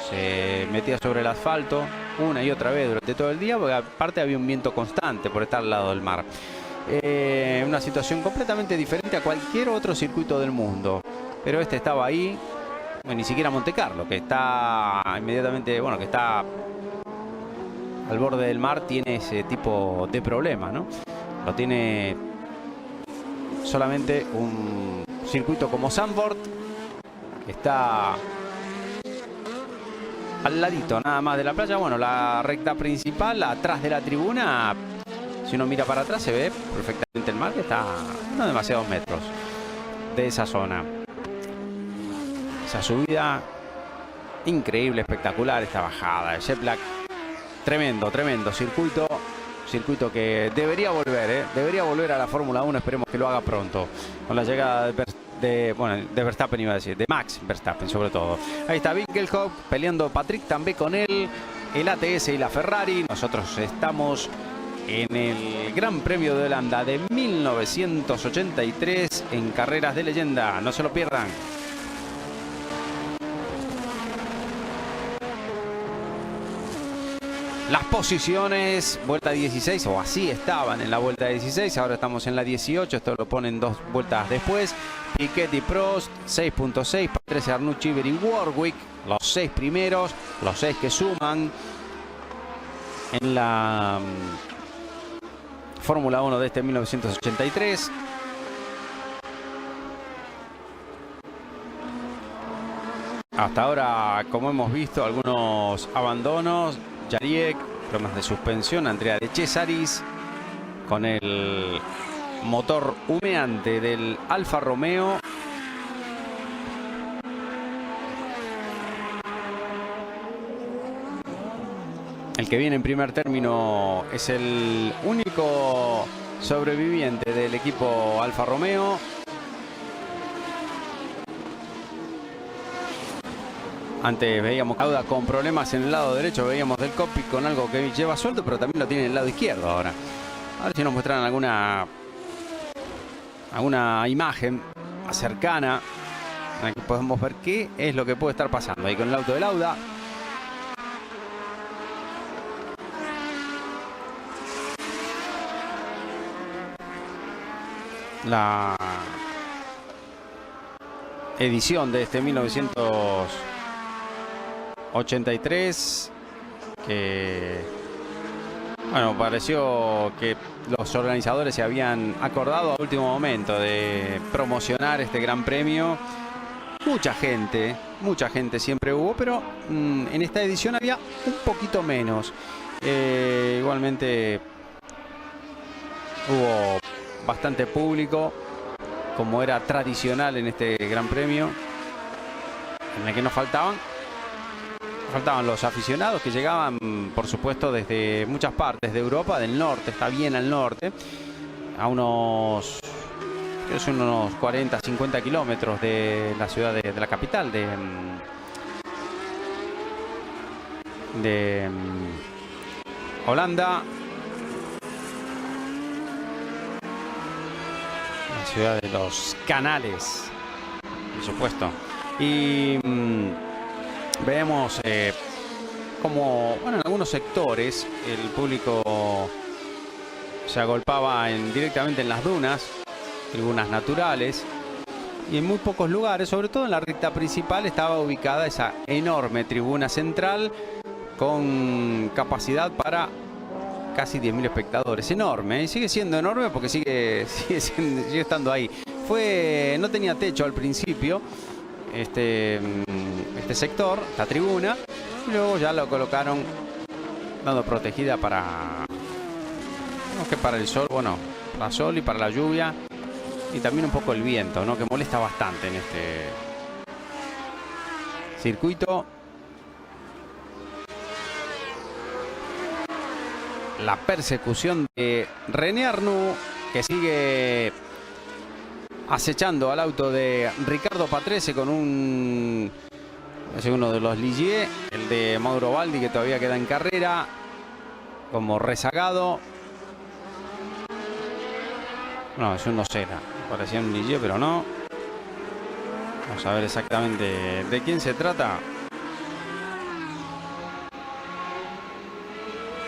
Se metía sobre el asfalto una y otra vez durante todo el día, porque aparte había un viento constante por estar al lado del mar. Una situación completamente diferente a cualquier otro circuito del mundo, pero este estaba ahí. Bueno, ni siquiera Monte Carlo, que está inmediatamente, bueno, que está al borde del mar, tiene ese tipo de problema, ¿no? Lo tiene solamente un circuito como Zandvoort, que está al ladito nada más de la playa. Bueno, la recta principal, atrás de la tribuna, si uno mira para atrás se ve perfectamente el mar, que está no demasiados metros de esa zona. Esa subida increíble, espectacular, esta bajada de Jay Black. Tremendo circuito que debería volver a la Fórmula 1. Esperemos que lo haga pronto, con la llegada de Verstappen, iba a decir, de Max Verstappen sobre todo. Ahí está Winkelhock peleando, Patrick Tambay con él, el ATS y la Ferrari. Nosotros estamos en el Gran Premio de Holanda de 1983 en Carreras de Leyenda. No se lo pierdan. Las posiciones, vuelta 16, o así estaban en la vuelta 16, ahora estamos en la 18, esto lo ponen dos vueltas después. Piquet y Prost, 6.6, Patrese, Arnoux, Cheever y Warwick, los 6 primeros, los 6 que suman en la Fórmula 1 de este 1983. Hasta ahora, como hemos visto, algunos abandonos. Jariek, problemas de suspensión. Andrea de Cesaris con el motor humeante del Alfa Romeo. El que viene en primer término es el único sobreviviente del equipo Alfa Romeo. Antes veíamos Lauda con problemas en el lado derecho, veíamos del cockpit con algo que lleva suelto, pero también lo tiene en el lado izquierdo ahora. A ver si nos muestran alguna imagen más cercana. Aquí podemos ver qué es lo que puede estar pasando ahí con el auto de Lauda. La edición de este 1983 que, bueno, pareció que los organizadores se habían acordado a último momento de promocionar este gran premio. Mucha gente siempre hubo, pero en esta edición había un poquito menos. Igualmente hubo bastante público, como era tradicional en este gran premio, en el que nos faltaban los aficionados que llegaban, por supuesto, desde muchas partes de Europa, del norte, está bien al norte, a unos 40, 50 kilómetros de la ciudad de la capital de Holanda. La ciudad de los canales, por supuesto. Y vemos como, bueno, en algunos sectores el público se agolpaba directamente en las dunas naturales, y en muy pocos lugares, sobre todo en la recta principal, estaba ubicada esa enorme tribuna central con capacidad para casi 10.000 espectadores. Enorme, y sigue siendo enorme porque sigue estando ahí. No tenía techo al principio este sector, esta tribuna, y luego ya lo colocaron dando protegida para el sol, bueno, para el sol y para la lluvia, y también un poco el viento, ¿no?, que molesta bastante en este circuito. La persecución de René Arnoux, que sigue acechando al auto de Riccardo Patrese con uno de los Ligier, el de Mauro Baldi, que todavía queda en carrera como rezagado. No, es un Nocera, parecía un Ligier, pero no. Vamos a ver exactamente de quién se trata.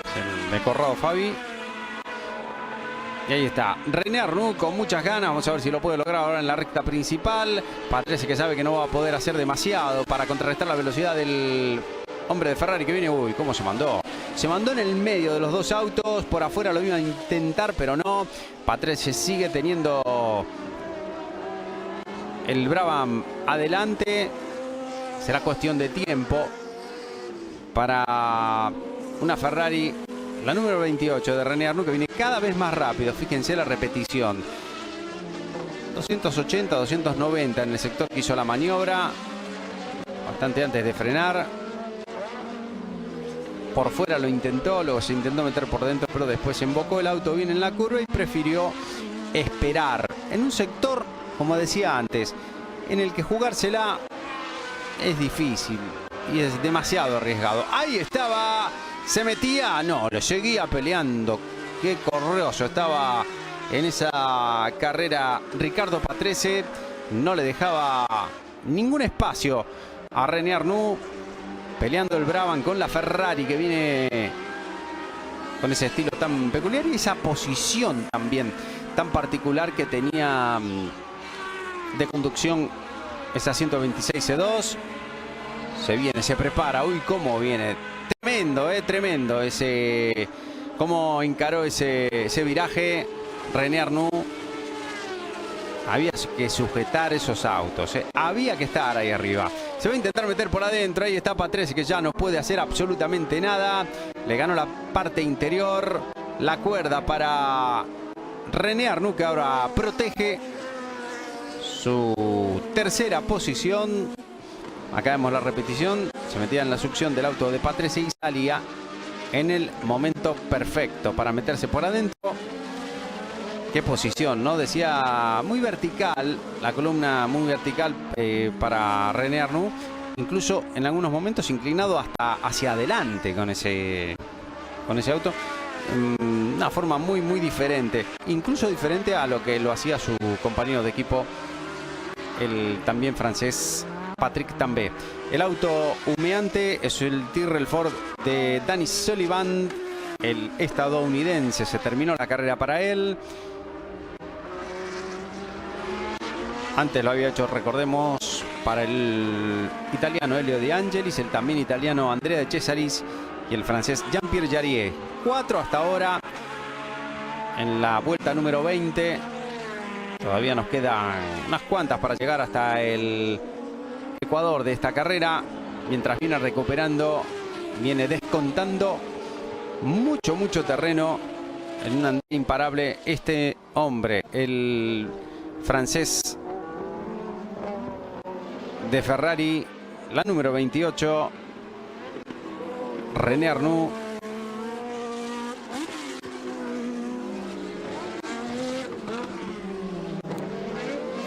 Es el de Corrado Fabi. Y ahí está René Arnoux con muchas ganas. Vamos a ver si lo puede lograr ahora en la recta principal. Patrese, que sabe que no va a poder hacer demasiado para contrarrestar la velocidad del hombre de Ferrari que viene. Uy, cómo se mandó. Se mandó en el medio de los dos autos. Por afuera lo iba a intentar, pero no. Patrese sigue teniendo el Brabham adelante. Será cuestión de tiempo para una Ferrari, la número 28 de René Arnoux, que viene cada vez más rápido. Fíjense la repetición. 280, 290 en el sector que hizo la maniobra. Bastante antes de frenar. Por fuera lo intentó, luego se intentó meter por dentro, pero después embocó el auto bien en la curva y prefirió esperar. En un sector, como decía antes, en el que jugársela es difícil y es demasiado arriesgado. Ahí estaba, se metía, no, le seguía peleando. Qué correoso estaba en esa carrera Riccardo Patrese. No le dejaba ningún espacio a René Arnoux, peleando el Brabham con la Ferrari, que viene con ese estilo tan peculiar y esa posición también tan particular que tenía de conducción esa 126 C2. Se viene, se prepara. Uy, cómo viene. Tremendo, tremendo ese, cómo encaró ese viraje René Arnoux. Había que sujetar esos autos, había que estar ahí arriba. Se va a intentar meter por adentro. Ahí está Patrese, que ya no puede hacer absolutamente nada. Le ganó la parte interior. La cuerda para René Arnoux, que ahora protege su tercera posición. Acá vemos la repetición. Se metía en la succión del auto de Patrese y salía en el momento perfecto para meterse por adentro. Qué posición, ¿no? Decía muy vertical, la columna muy vertical para René Arnoux. Incluso en algunos momentos inclinado hasta hacia adelante con ese auto. Una forma muy diferente. Incluso diferente a lo que lo hacía su compañero de equipo, el también francés Patrick Tambay. El auto humeante es el Tyrrell Ford de Danny Sullivan, el estadounidense. Se terminó la carrera para él. Antes lo había hecho, recordemos, para el italiano Elio De Angelis, el también italiano Andrea De Cesaris y el francés Jean-Pierre Jarier. 4 hasta ahora en la vuelta número 20. Todavía nos quedan unas cuantas para llegar hasta el Ecuador de esta carrera. Mientras viene recuperando, viene descontando mucho terreno en un andén imparable este hombre, el francés de Ferrari, la número 28, René Arnoux.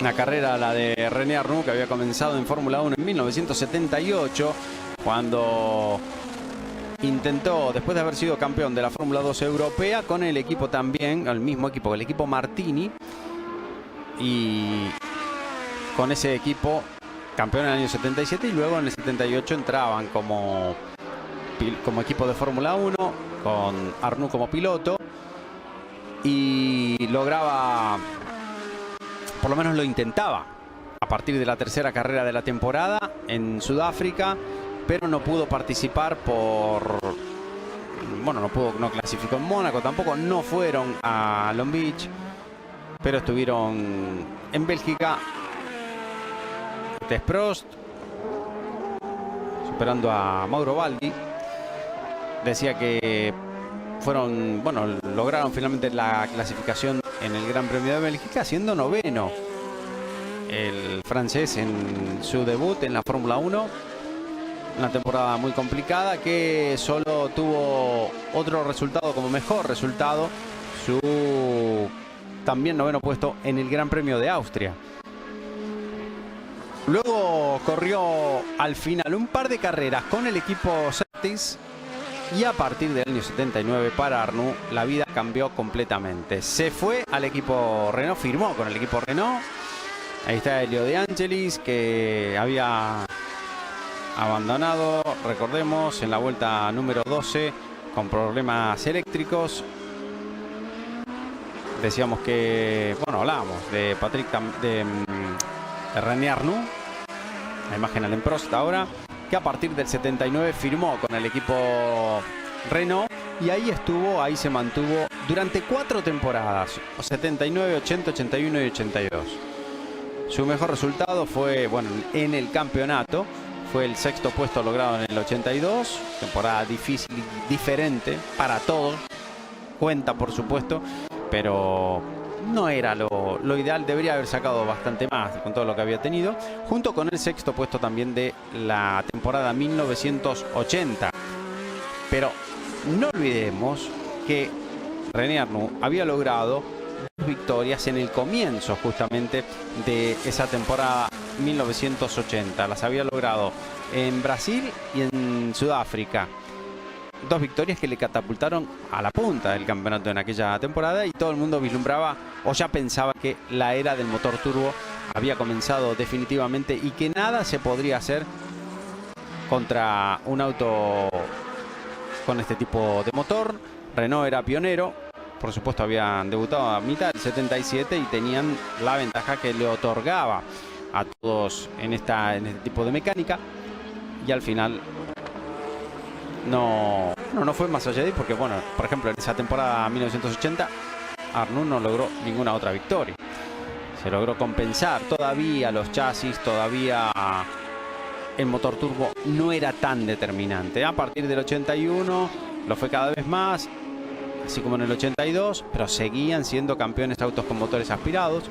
Una carrera, la de René Arnoux, que había comenzado en Fórmula 1 en 1978, cuando intentó, después de haber sido campeón de la Fórmula 2 europea, con el equipo también, el mismo equipo, el equipo Martini, y con ese equipo campeón en el año 77, y luego en el 78 entraban como equipo de Fórmula 1 con Arnoux como piloto, y lograba, por lo menos lo intentaba, a partir de la tercera carrera de la temporada en Sudáfrica, pero no pudo participar no clasificó en Mónaco, tampoco, no fueron a Long Beach, pero estuvieron en Bélgica. Prost superando a Mauro Baldi. Decía que lograron finalmente la clasificación en el Gran Premio de Bélgica, siendo noveno el francés en su debut en la Fórmula 1. Una temporada muy complicada, que solo tuvo otro resultado como mejor resultado, su también noveno puesto en el Gran Premio de Austria. Luego corrió al final un par de carreras con el equipo Surtees, y a partir del año 79 para Arnoux la vida cambió completamente. Se fue al equipo Renault, firmó con el equipo Renault. Ahí está Elio De Angelis, que había abandonado, recordemos, en la vuelta número 12 con problemas eléctricos. Decíamos que, hablábamos de René Arnoux, la imagen al Prost ahora, que a partir del 79 firmó con el equipo Renault, y ahí se mantuvo durante 4 temporadas, 79, 80, 81 y 82. Su mejor resultado fue, en el campeonato, fue el 6º puesto logrado en el 82, temporada difícil, diferente para todos, cuenta por supuesto, pero no era lo ideal. Debería haber sacado bastante más con todo lo que había tenido, junto con el 6º puesto también de la temporada 1980. Pero no olvidemos que René Arnoux había logrado 2 victorias en el comienzo justamente de esa temporada 1980. Las había logrado en Brasil y en Sudáfrica. 2 victorias que le catapultaron a la punta del campeonato en aquella temporada, y todo el mundo vislumbraba o ya pensaba que la era del motor turbo había comenzado definitivamente y que nada se podría hacer contra un auto con este tipo de motor. Renault era pionero, por supuesto habían debutado a mitad del 77 y tenían la ventaja que le otorgaba a todos en este tipo de mecánica, y al final no fue más allá de ahí, porque por ejemplo en esa temporada 1980 Arnoux no logró ninguna otra victoria. Se logró compensar todavía los chasis, todavía el motor turbo no era tan determinante. A partir del 81 lo fue cada vez más, así como en el 82, pero seguían siendo campeones autos con motores aspirados,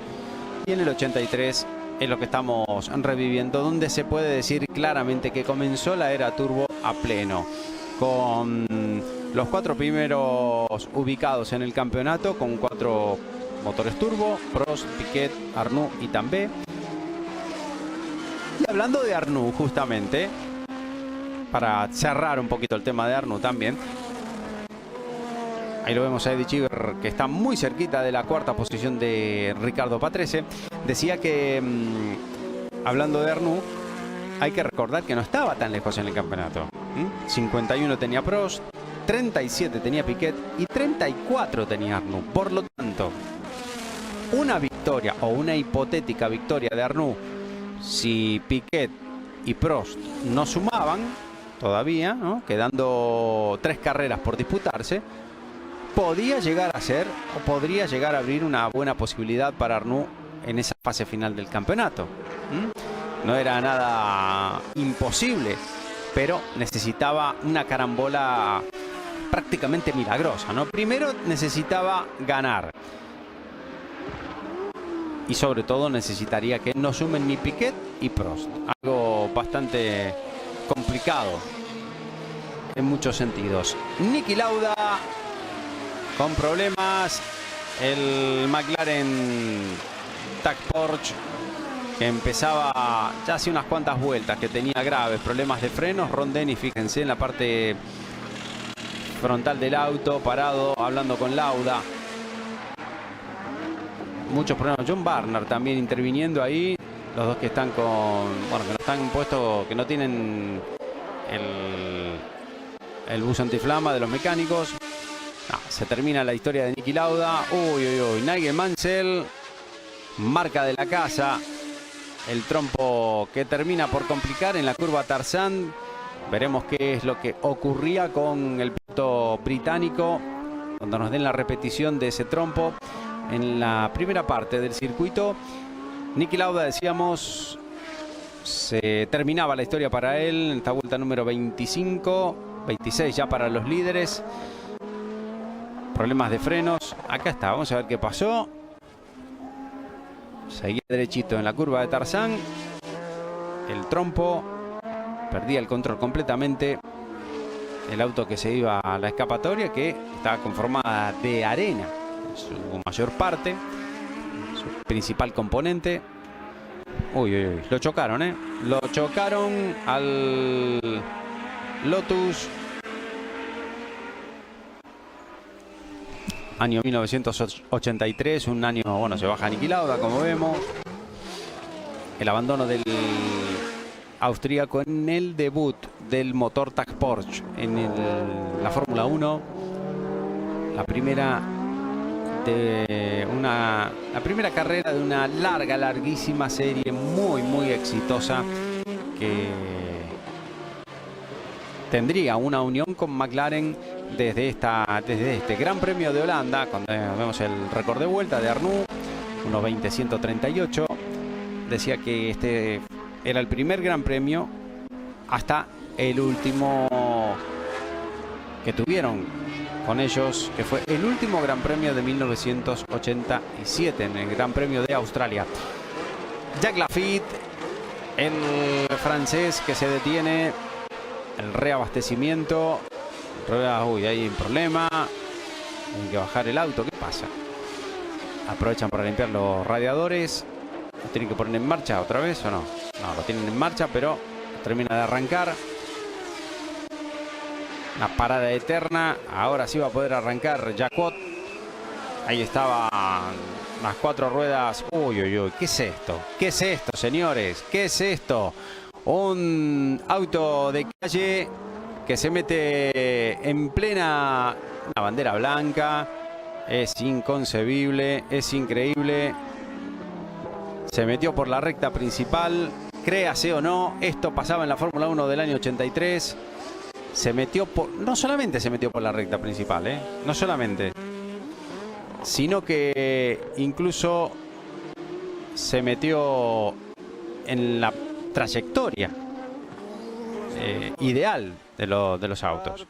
y en el 83 es lo que estamos reviviendo, donde se puede decir claramente que comenzó la era turbo a pleno, con los 4 primeros ubicados en el campeonato con 4 motores turbo: Prost, Piquet, Arnoux y Tambay. Y hablando de Arnoux, justamente, para cerrar un poquito el tema de Arnoux también, ahí lo vemos a Eddie Cheever, que está muy cerquita de la cuarta posición de Riccardo Patrese. Decía que, hablando de Arnoux, hay que recordar que no estaba tan lejos en el campeonato. 51 tenía Prost, 37 tenía Piquet y 34 tenía Arnoux. Por lo tanto, una victoria o una hipotética victoria de Arnoux, si Piquet y Prost no sumaban todavía, ¿no?, quedando 3 carreras por disputarse, podía llegar a ser o podría llegar a abrir una buena posibilidad para Arnoux en esa fase final del campeonato. No era nada imposible, pero necesitaba una carambola prácticamente milagrosa, ¿no? Primero necesitaba ganar. Y sobre todo necesitaría que no sumen ni Piquet y Prost. Algo bastante complicado en muchos sentidos. Niki Lauda con problemas. El McLaren TAG Porsche, que empezaba ya hace unas cuantas vueltas, que tenía graves problemas de frenos. Ron Dennis, fíjense, en la parte frontal del auto, parado, hablando con Lauda. Muchos problemas. John Barner también interviniendo ahí. Los dos que están con... Bueno, que no están puestos, que no tienen el bus antiflama de los mecánicos. No, se termina la historia de Niki Lauda. Uy, uy, uy. Nigel Mansell, marca de la casa. El trompo que termina por complicar en la curva Tarzán. Veremos qué es lo que ocurría con el piloto británico cuando nos den la repetición de ese trompo en la primera parte del circuito. Niki Lauda, decíamos, se terminaba la historia para él en esta vuelta número 25, 26 ya para los líderes. Problemas de frenos. Acá está, vamos a ver qué pasó. Seguía derechito en la curva de Tarzán. El trompo perdía el control completamente. El auto que se iba a la escapatoria, que estaba conformada de arena, su mayor parte, su principal componente. Uy, uy, uy. Lo chocaron, ¿eh? Lo chocaron al Lotus. Año 1983, un año, bueno, se baja Niki Lauda, como vemos. El abandono del austríaco en el debut del motor TAG Porsche en la Fórmula 1. La primera carrera de una larguísima serie, muy exitosa, que tendría una unión con McLaren desde este Gran Premio de Holanda, cuando vemos el récord de vuelta de Arnoux, 1:20.138. Decía que este era el primer Gran Premio hasta el último que tuvieron con ellos, que fue el último Gran Premio de 1987, en el Gran Premio de Australia. Jacques Laffite, el francés, que se detiene, el reabastecimiento. Uy, hay un problema, hay que bajar el auto. ¿Qué pasa? Aprovechan para limpiar los radiadores. ¿Lo tienen que poner en marcha otra vez o no? No, lo tienen en marcha, pero termina de arrancar. Una parada eterna. Ahora sí va a poder arrancar Jacquot. Ahí estaban las 4 ruedas. Uy, uy, uy. ¿Qué es esto? ¿Qué es esto, señores? ¿Qué es esto? Un auto de calle que se mete en plena una bandera blanca. Es inconcebible, es increíble. Se metió por la recta principal. Créase o no, esto pasaba en la Fórmula 1 del año 83. Se metió por... No solamente se metió por la recta principal, no solamente, sino que incluso se metió en la trayectoria ideal de los autos.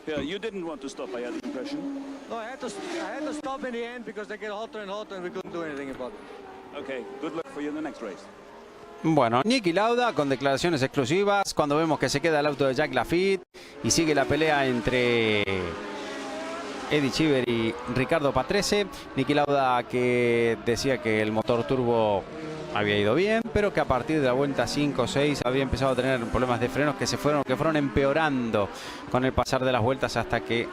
Yeah, you didn't want to stop, I had the impression. No, I had to stop in the end because they get hotter and hotter and we couldn't do anything about it. Okay, good luck for you in the next race. Bueno, Niki Lauda con declaraciones exclusivas cuando vemos que se queda el auto de Jack Lafitte y sigue la pelea entre Eddie Cheever y Ricardo Patrese. Niki Lauda que decía que el motor turbo había ido bien, pero que a partir de la vuelta 5 o 6 había empezado a tener problemas de frenos que fueron empeorando con el pasar de las vueltas hasta que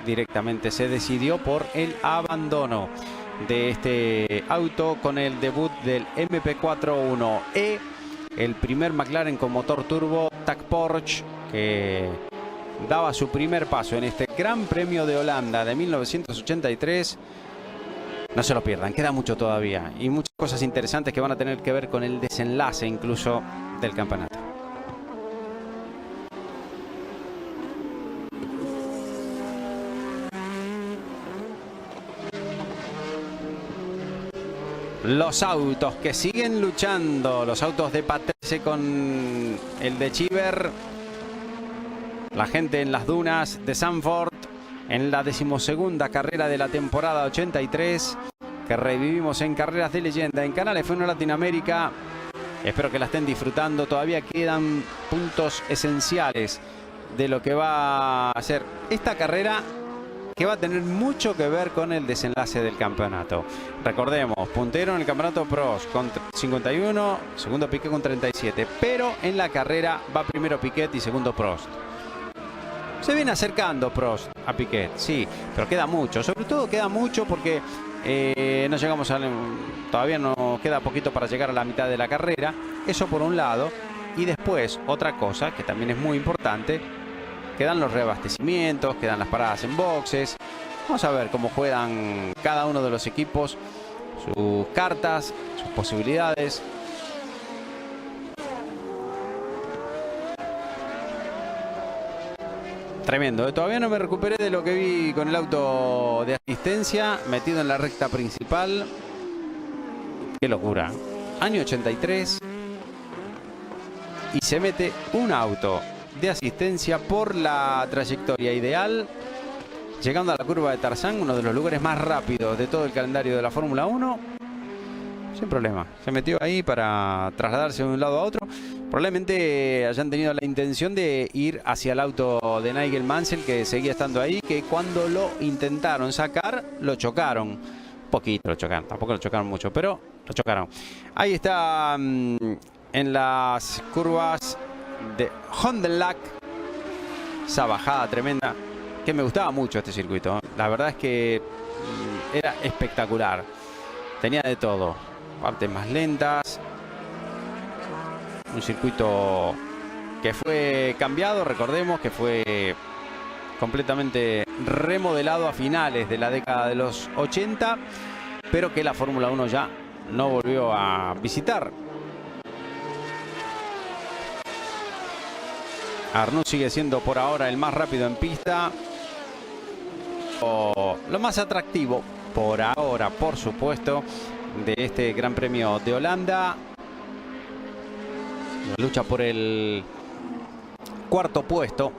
directamente se decidió por el abandono de este auto con el debut del MP4-1E, el primer McLaren con motor turbo TAC Porsche que daba su primer paso en este Gran Premio de Holanda de 1983. No se lo pierdan, queda mucho todavía y muchas cosas interesantes que van a tener que ver con el desenlace incluso del campeonato. Los autos que siguen luchando, los autos de Patrese con el de Cheever. La gente en las dunas de Zandvoort en la 12ª carrera de la temporada 83 que revivimos en Carreras de Leyenda en Canal F1 Latinoamérica. Espero que la estén disfrutando. Todavía quedan puntos esenciales de lo que va a ser esta carrera, que va a tener mucho que ver con el desenlace del campeonato. Recordemos, puntero en el campeonato Prost con 51, segundo Piquet con 37, pero en la carrera va primero Piquet y segundo Prost. Se viene acercando Prost a Piquet, sí, pero queda mucho, sobre todo queda mucho porque no llegamos a, todavía nos queda poquito para llegar a la mitad de la carrera, eso por un lado, y después otra cosa que también es muy importante. Quedan los reabastecimientos, quedan las paradas en boxes. Vamos a ver cómo juegan cada uno de los equipos, sus cartas, sus posibilidades. Tremendo, ¿eh? Todavía no me recuperé de lo que vi con el auto de asistencia metido en la recta principal. Qué locura. Año 83 y se mete un auto de asistencia por la trayectoria ideal, llegando a la curva de Tarzán, uno de los lugares más rápidos de todo el calendario de la Fórmula 1, sin problema. Se metió ahí para trasladarse de un lado a otro. Probablemente hayan tenido la intención de ir hacia el auto de Nigel Mansell, que seguía estando ahí, que cuando lo intentaron sacar, lo chocaron. Un poquito lo chocaron, tampoco lo chocaron mucho, pero lo chocaron. Ahí está en las curvas de Hondenlack, esa bajada tremenda que me gustaba mucho este circuito. La verdad es que era espectacular, tenía de todo, partes más lentas, un circuito que fue cambiado, recordemos que fue completamente remodelado a finales de la década de los 80, pero que la Fórmula 1 ya no volvió a visitar. Arnoux sigue siendo por ahora el más rápido en pista. Lo más atractivo por ahora, por supuesto, de este Gran Premio de Holanda. La lucha por el cuarto puesto.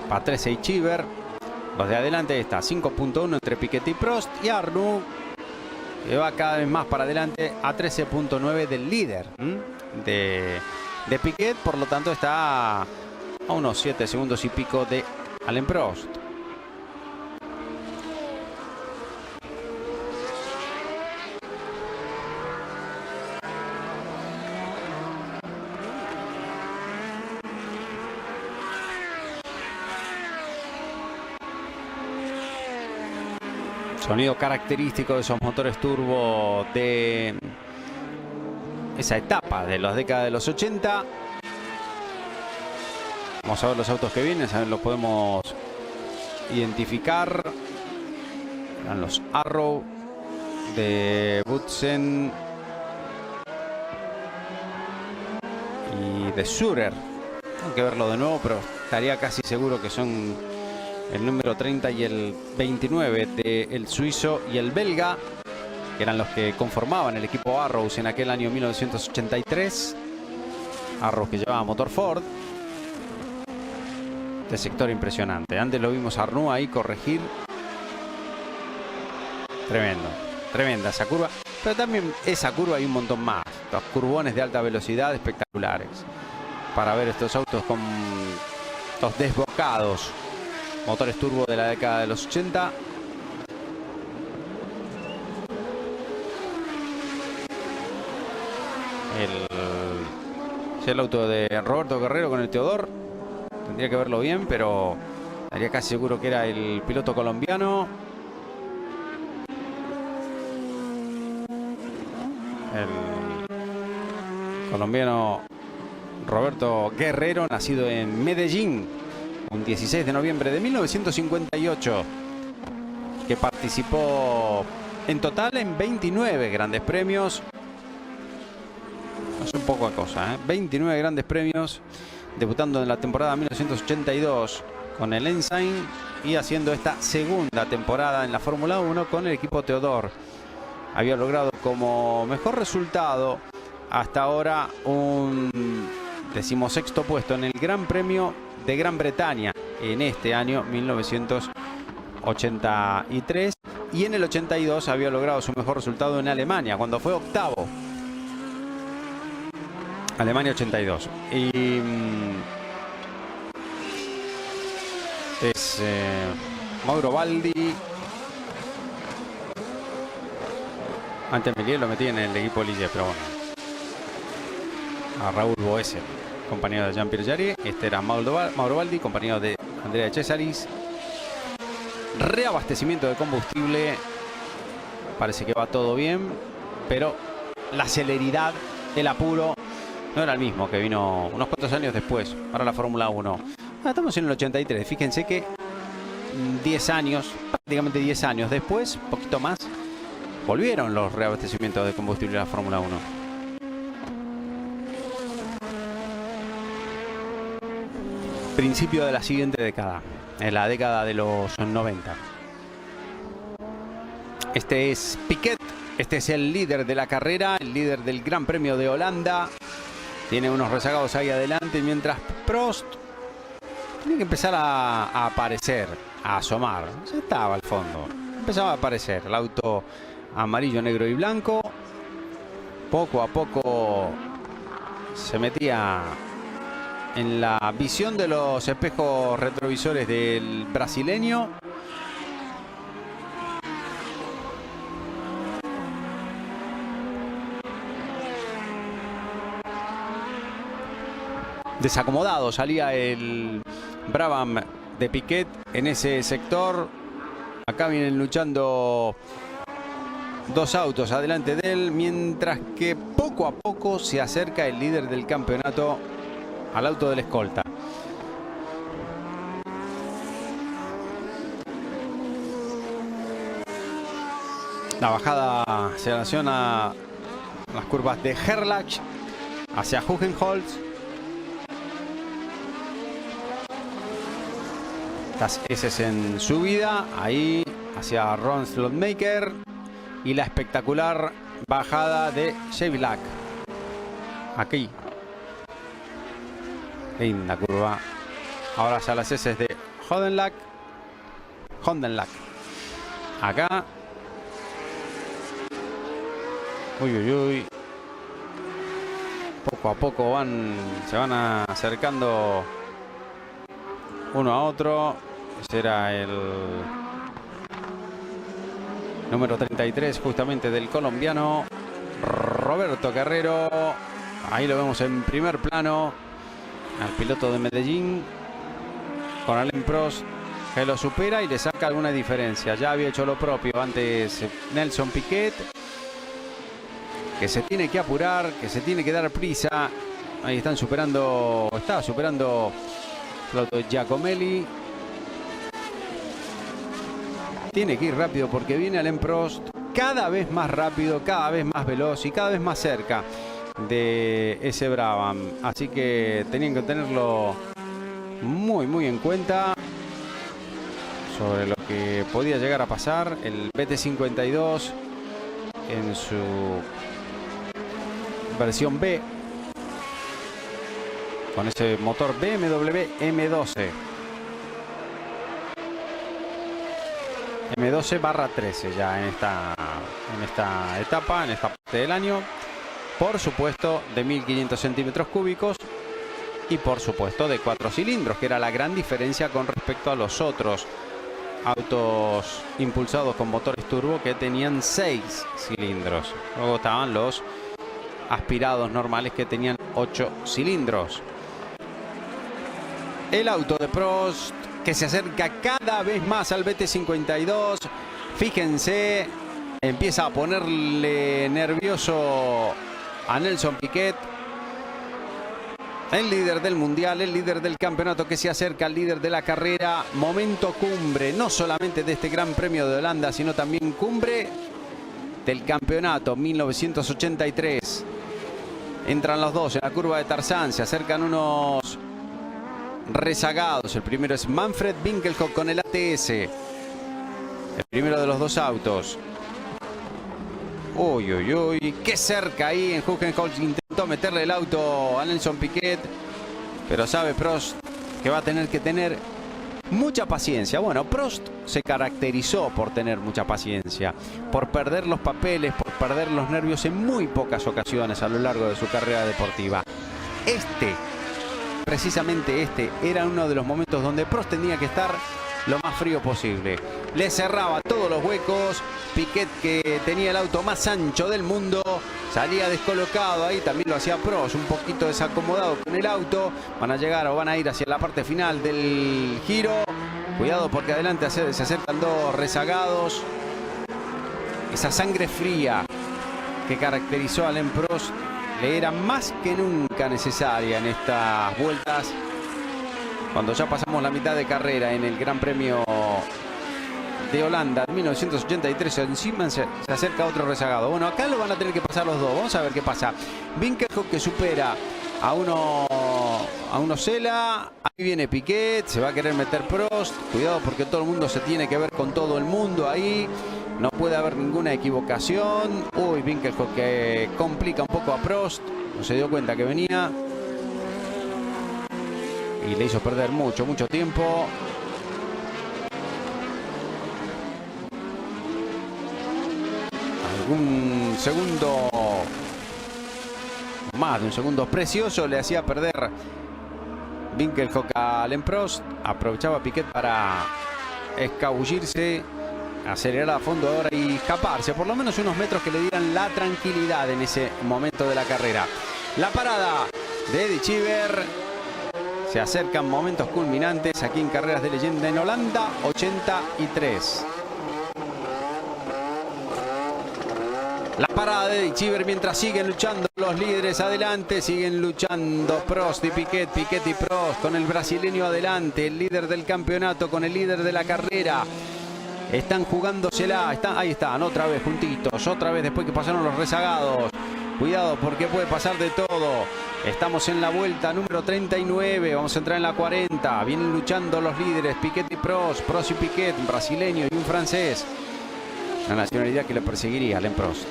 Patrese y Cheever. Los de adelante está 5.1 entre Piquet y Prost. Y Arnoux, que va cada vez más para adelante a 13.9 del líder de Piquet, por lo tanto está a unos 7 segundos y pico de Alain Prost. Sonido característico de esos motores turbo de esa etapa de las décadas de los 80. Vamos a ver los autos que vienen, a ver, los podemos identificar. Eran los Arrow de Boutsen y de Surer. Tengo que verlo de nuevo, pero estaría casi seguro que son el número 30 y el 29 del suizo y el belga, que eran los que conformaban el equipo Arrows en aquel año 1983. Arrows que llevaba motor Ford. De sector impresionante. Antes lo vimos a Arnoux ahí corregir. Tremendo. Tremenda esa curva. Pero también esa curva hay un montón más. Los curvones de alta velocidad espectaculares. Para ver estos autos con los desbocados. Motores turbo de la década de los 80. El auto de Roberto Guerrero con el Teodor. Tendría que verlo bien, pero estaría casi seguro que era el piloto colombiano. El colombiano Roberto Guerrero, nacido en Medellín, un 16 de noviembre de 1958, que participó en total en 29 grandes premios. No es un poco de cosa, ¿eh? 29 grandes premios, debutando en la temporada 1982 con el Ensign y haciendo esta segunda temporada en la Fórmula 1 con el equipo Teodor. Había logrado como mejor resultado hasta ahora un 16º puesto en el Gran Premio de Gran Bretaña en este año 1983, y en el 82 había logrado su mejor resultado en Alemania cuando fue octavo. Alemania 82. Y es Mauro Baldi. Antes Melier lo metí en el equipo Ligier, pero bueno. A Raúl Boesel, compañero de Jean-Pierre Jarier. Este era Mauro Baldi, compañero de Andrea Cesaris. Reabastecimiento de combustible. Parece que va todo bien, pero la celeridad, el apuro, no era el mismo que vino unos cuantos años después para la Fórmula 1. Estamos en el 83. Fíjense que 10 años, prácticamente 10 años después, un poquito más, volvieron los reabastecimientos de combustible a la Fórmula 1. Principio de la siguiente década, en la década de los 90. Este es Piquet, este es el líder de la carrera, el líder del Gran Premio de Holanda. Tiene unos rezagados ahí adelante, mientras Prost tiene que empezar a aparecer, a asomar. Ya estaba al fondo, empezaba a aparecer el auto amarillo, negro y blanco. Poco a poco se metía en la visión de los espejos retrovisores del brasileño. Desacomodado salía el Brabham de Piquet en ese sector. Acá vienen luchando dos autos adelante de él, mientras que poco a poco se acerca el líder del campeonato al auto del escolta. La bajada se relaciona a las curvas de Gerlach hacia Hugenholz. Las S en subida, ahí hacia Ron Slotmaker, y la espectacular bajada de Shevilak. Aquí. Linda curva. Ahora ya las S de Hondenlack. Acá. Uy, uy, uy. Poco a poco se van acercando uno a otro. Ese era el número 33 justamente del colombiano Roberto Guerrero. Ahí lo vemos en primer plano al piloto de Medellín, con Alain Prost, que lo supera y le saca alguna diferencia. Ya había hecho lo propio antes Nelson Piquet, que se tiene que apurar, que se tiene que dar prisa. Ahí estaba superando el auto de Giacomelli. Tiene que ir rápido porque viene Alain Prost cada vez más rápido, cada vez más veloz y cada vez más cerca de ese Brabham. Así que tenían que tenerlo muy, muy en cuenta sobre lo que podía llegar a pasar. El BT52 en su versión B, con ese motor BMW M12. M12/13 ya en esta etapa, en esta parte del año. Por supuesto de 1500 centímetros cúbicos y por supuesto de 4 cilindros, que era la gran diferencia con respecto a los otros autos impulsados con motores turbo que tenían 6 cilindros. Luego estaban los aspirados normales que tenían 8 cilindros. El auto de Prost que se acerca cada vez más al VT52. Fíjense, empieza a ponerle nervioso a Nelson Piquet, el líder del mundial, el líder del campeonato, que se acerca al líder de la carrera. Momento cumbre, no solamente de este Gran Premio de Holanda, sino también cumbre del campeonato 1983. Entran los dos en la curva de Tarzán, se acercan unos rezagados. El primero es Manfred Winkelhock con el ATS, el primero de los dos autos. Uy, uy, uy, qué cerca ahí en Hülkenberg. Intentó meterle el auto a Nelson Piquet, pero sabe Prost que va a tener que tener mucha paciencia. Bueno, Prost se caracterizó por tener mucha paciencia, por perder los papeles, por perder los nervios en muy pocas ocasiones a lo largo de su carrera deportiva. Precisamente este era uno de los momentos donde Prost tenía que estar lo más frío posible. Le cerraba todos los huecos. Piquet, que tenía el auto más ancho del mundo, salía descolocado. Ahí también lo hacía Prost, un poquito desacomodado con el auto. Van a llegar o van a ir hacia la parte final del giro. Cuidado porque adelante se acercan dos rezagados. Esa sangre fría que caracterizó a Alain Prost le era más que nunca necesaria en estas vueltas, cuando ya pasamos la mitad de carrera en el Gran Premio de Holanda 1983. Encima se acerca otro rezagado. Bueno, acá lo van a tener que pasar los dos. Vamos a ver qué pasa. Winkelhock, que supera a uno Sela. Ahí viene Piquet, se va a querer meter Prost. Cuidado porque todo el mundo se tiene que ver con todo el mundo ahí. No puede haber ninguna equivocación. Uy, Winkelhock que complica un poco a Prost. No se dio cuenta que venía y le hizo perder mucho tiempo. Algún segundo, más de un segundo precioso, le hacía perder Winkelhock a Alain Prost. Aprovechaba Piquet para escabullirse, acelerar a fondo ahora y escaparse por lo menos unos metros que le dieran la tranquilidad en ese momento de la carrera. La parada de Eddie Cheever. Se acercan momentos culminantes aquí en Carreras de Leyenda en Holanda 83. La parada de Eddie Cheever mientras siguen luchando los líderes adelante. Siguen luchando Prost y Piquet, Piquet y Prost, con el brasileño adelante, el líder del campeonato con el líder de la carrera. Están jugándosela, ahí están, otra vez juntitos, otra vez después que pasaron los rezagados. Cuidado porque puede pasar de todo. Estamos en la vuelta número 39, vamos a entrar en la 40. Vienen luchando los líderes, Piquet y Prost, Prost y Piquet, un brasileño y un francés. La nacionalidad que le perseguiría a Alain Prost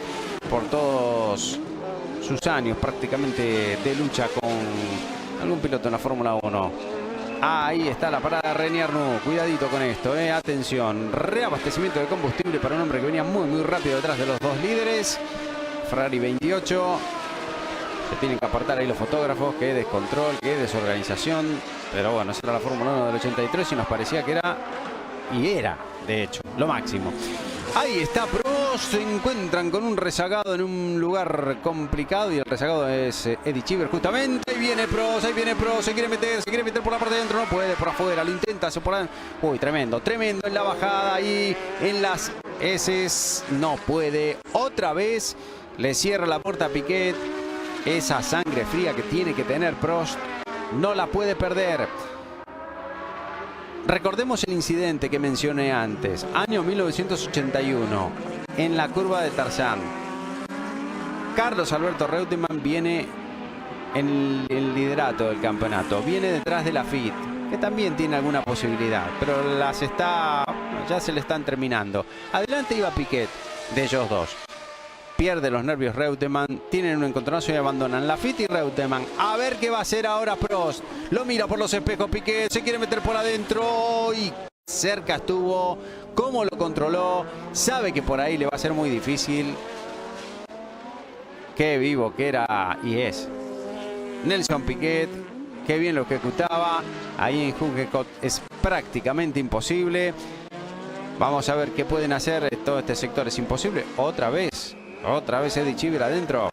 por todos sus años prácticamente de lucha con algún piloto en la Fórmula 1. Ahí está la parada de René Arnoux. Cuidadito con esto, atención. Reabastecimiento de combustible para un hombre que venía muy rápido detrás de los dos líderes. Ferrari 28. Se tienen que apartar ahí los fotógrafos. Qué descontrol, qué desorganización. Pero bueno, esa era la Fórmula 1 del 83 y nos parecía que era, y era, de hecho, lo máximo. Ahí está Prost. Se encuentran con un rezagado en un lugar complicado y el rezagado es Eddie Cheever justamente. Ahí viene Prost, se quiere meter por la parte de adentro, no puede, por afuera, lo intenta, se por... Uy, tremendo en la bajada y en las heces, no puede. Otra vez le cierra la puerta a Piquet. Esa sangre fría que tiene que tener Prost no la puede perder. Recordemos el incidente que mencioné antes, año 1981, en la curva de Tarzán. Carlos Alberto Reutemann viene en el liderato del campeonato, viene detrás de Laffite, que también tiene alguna posibilidad, pero ya se le están terminando. Adelante iba Piquet, de ellos dos. Pierde los nervios Reutemann, tienen un encontronazo y abandonan Laffite y Reutemann. A ver qué va a hacer ahora Prost. Lo mira por los espejos Piquet, se quiere meter por adentro y cerca estuvo, cómo lo controló, sabe que por ahí le va a ser muy difícil. Qué vivo que era y es Nelson Piquet, qué bien lo ejecutaba. Ahí en Hungercott es prácticamente imposible. Vamos a ver qué pueden hacer. Todo este sector es imposible. Otra vez Eddie Cheever adentro.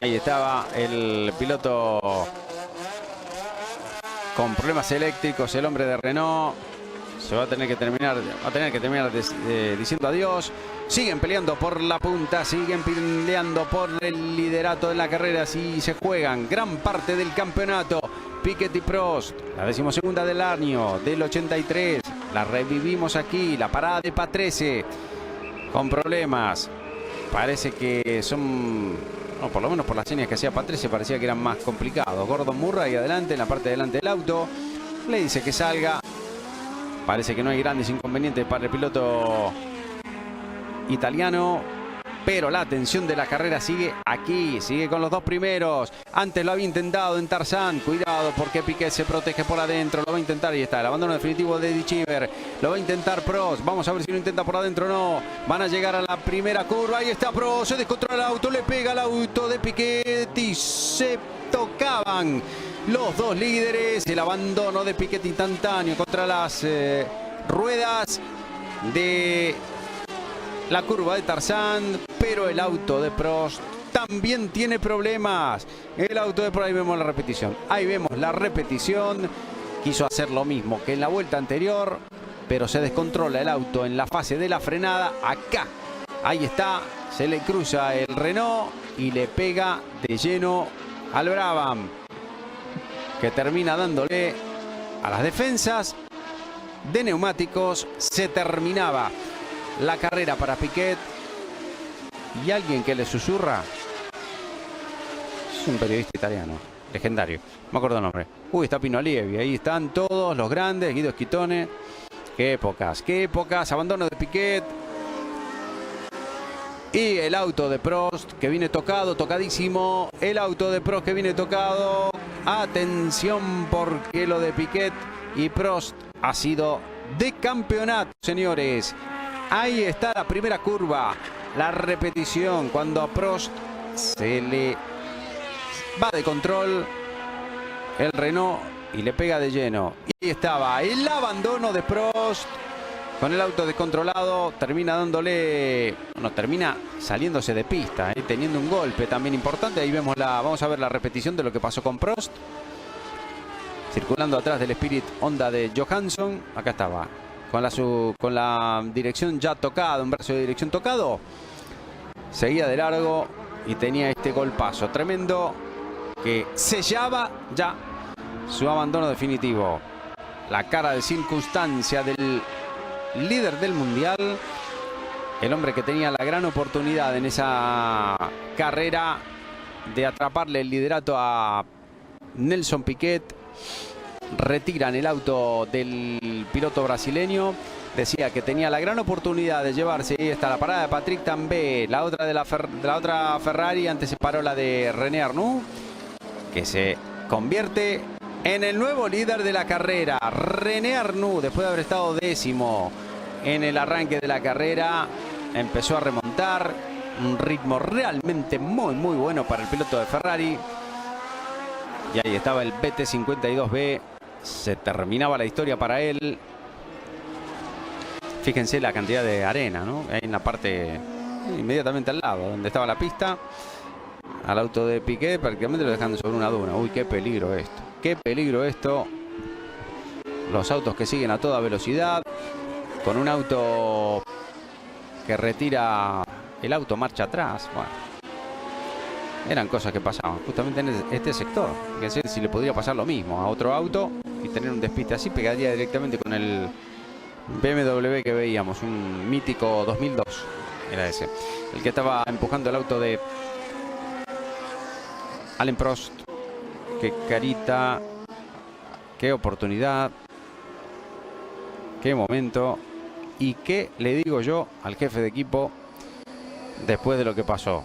Ahí estaba el piloto con problemas eléctricos, el hombre de Renault. Se va a tener que terminar, diciendo adiós. Siguen peleando por la punta, siguen peleando por el liderato de la carrera. Sí, se juegan gran parte del campeonato. Piquet y Prost, la 12ª del año, del 83. La revivimos aquí, la parada de Patrese, con problemas. Parece que son, no, por lo menos por las señas que hacía Patrese, parecía que eran más complicados. Gordon Murray adelante, en la parte de delante del auto. Le dice que salga. Parece que no hay grandes inconvenientes para el piloto italiano, pero la atención de la carrera sigue aquí, sigue con los dos primeros. Antes lo había intentado en Tarzán, cuidado porque Piquet se protege por adentro, lo va a intentar, y está el abandono definitivo de Eddie Cheever, lo va a intentar Prost, vamos a ver si lo intenta por adentro o no. Van a llegar a la primera curva, ahí está Prost, se descontrola el auto, le pega al auto de Piquet y se tocaban los dos líderes. El abandono de Piquet instantáneo contra las ruedas de la curva de Tarzán, pero el auto de Prost también tiene problemas. El auto de Prost, ahí vemos la repetición. Ahí vemos la repetición. Quiso hacer lo mismo que en la vuelta anterior, pero se descontrola el auto en la fase de la frenada. Acá, ahí está, se le cruza el Renault y le pega de lleno al Brabham, que termina dándole a las defensas de neumáticos. Se terminaba la carrera para Piquet, y alguien que le susurra es un periodista italiano legendario, no me acuerdo el nombre. Uy, está Pino Allievi, ahí están todos los grandes, Guido Schitone. Qué épocas, abandono de Piquet. Y el auto de Prost que viene tocado, tocadísimo. El auto de Prost que viene tocado. Atención, porque lo de Piquet y Prost ha sido de campeonato, señores. Ahí está la primera curva, la repetición, cuando a Prost se le va de control el Renault y le pega de lleno. Y ahí estaba el abandono de Prost con el auto descontrolado. Termina dándole, termina saliéndose de pista, teniendo un golpe también importante. Ahí vemos vamos a ver la repetición de lo que pasó con Prost. Circulando atrás del Spirit Honda de Johansson. Acá estaba. Con la dirección ya tocada, un brazo de dirección tocado. Seguía de largo y tenía este golpazo tremendo que sellaba ya su abandono definitivo. La cara de circunstancia del líder del mundial. El hombre que tenía la gran oportunidad en esa carrera de atraparle el liderato a Nelson Piquet. Retiran el auto del piloto brasileño. Decía que tenía la gran oportunidad de llevarse. Ahí está la parada de Patrick Tambay, la otra de la otra Ferrari. Antes se paró la de René Arnoux, que se convierte en el nuevo líder de la carrera. René Arnoux, después de haber estado décimo en el arranque de la carrera, empezó a remontar. Un ritmo realmente muy bueno para el piloto de Ferrari. Y ahí estaba el BT52B. Se terminaba la historia para él. Fíjense la cantidad de arena, ¿no? Ahí en la parte inmediatamente al lado, donde estaba la pista. Al auto de Piquet prácticamente lo dejando sobre una duna. Uy, qué peligro esto. Qué peligro esto. Los autos que siguen a toda velocidad. Con un auto que retira el auto marcha atrás. Bueno, eran cosas que pasaban justamente en este sector. Que sé si le podría pasar lo mismo a otro auto y tener un despiste así, pegaría directamente con el BMW que veíamos, un mítico 2002 era ese, el que estaba empujando el auto de Alain Prost. Qué carita, qué oportunidad, qué momento, y qué le digo yo al jefe de equipo después de lo que pasó.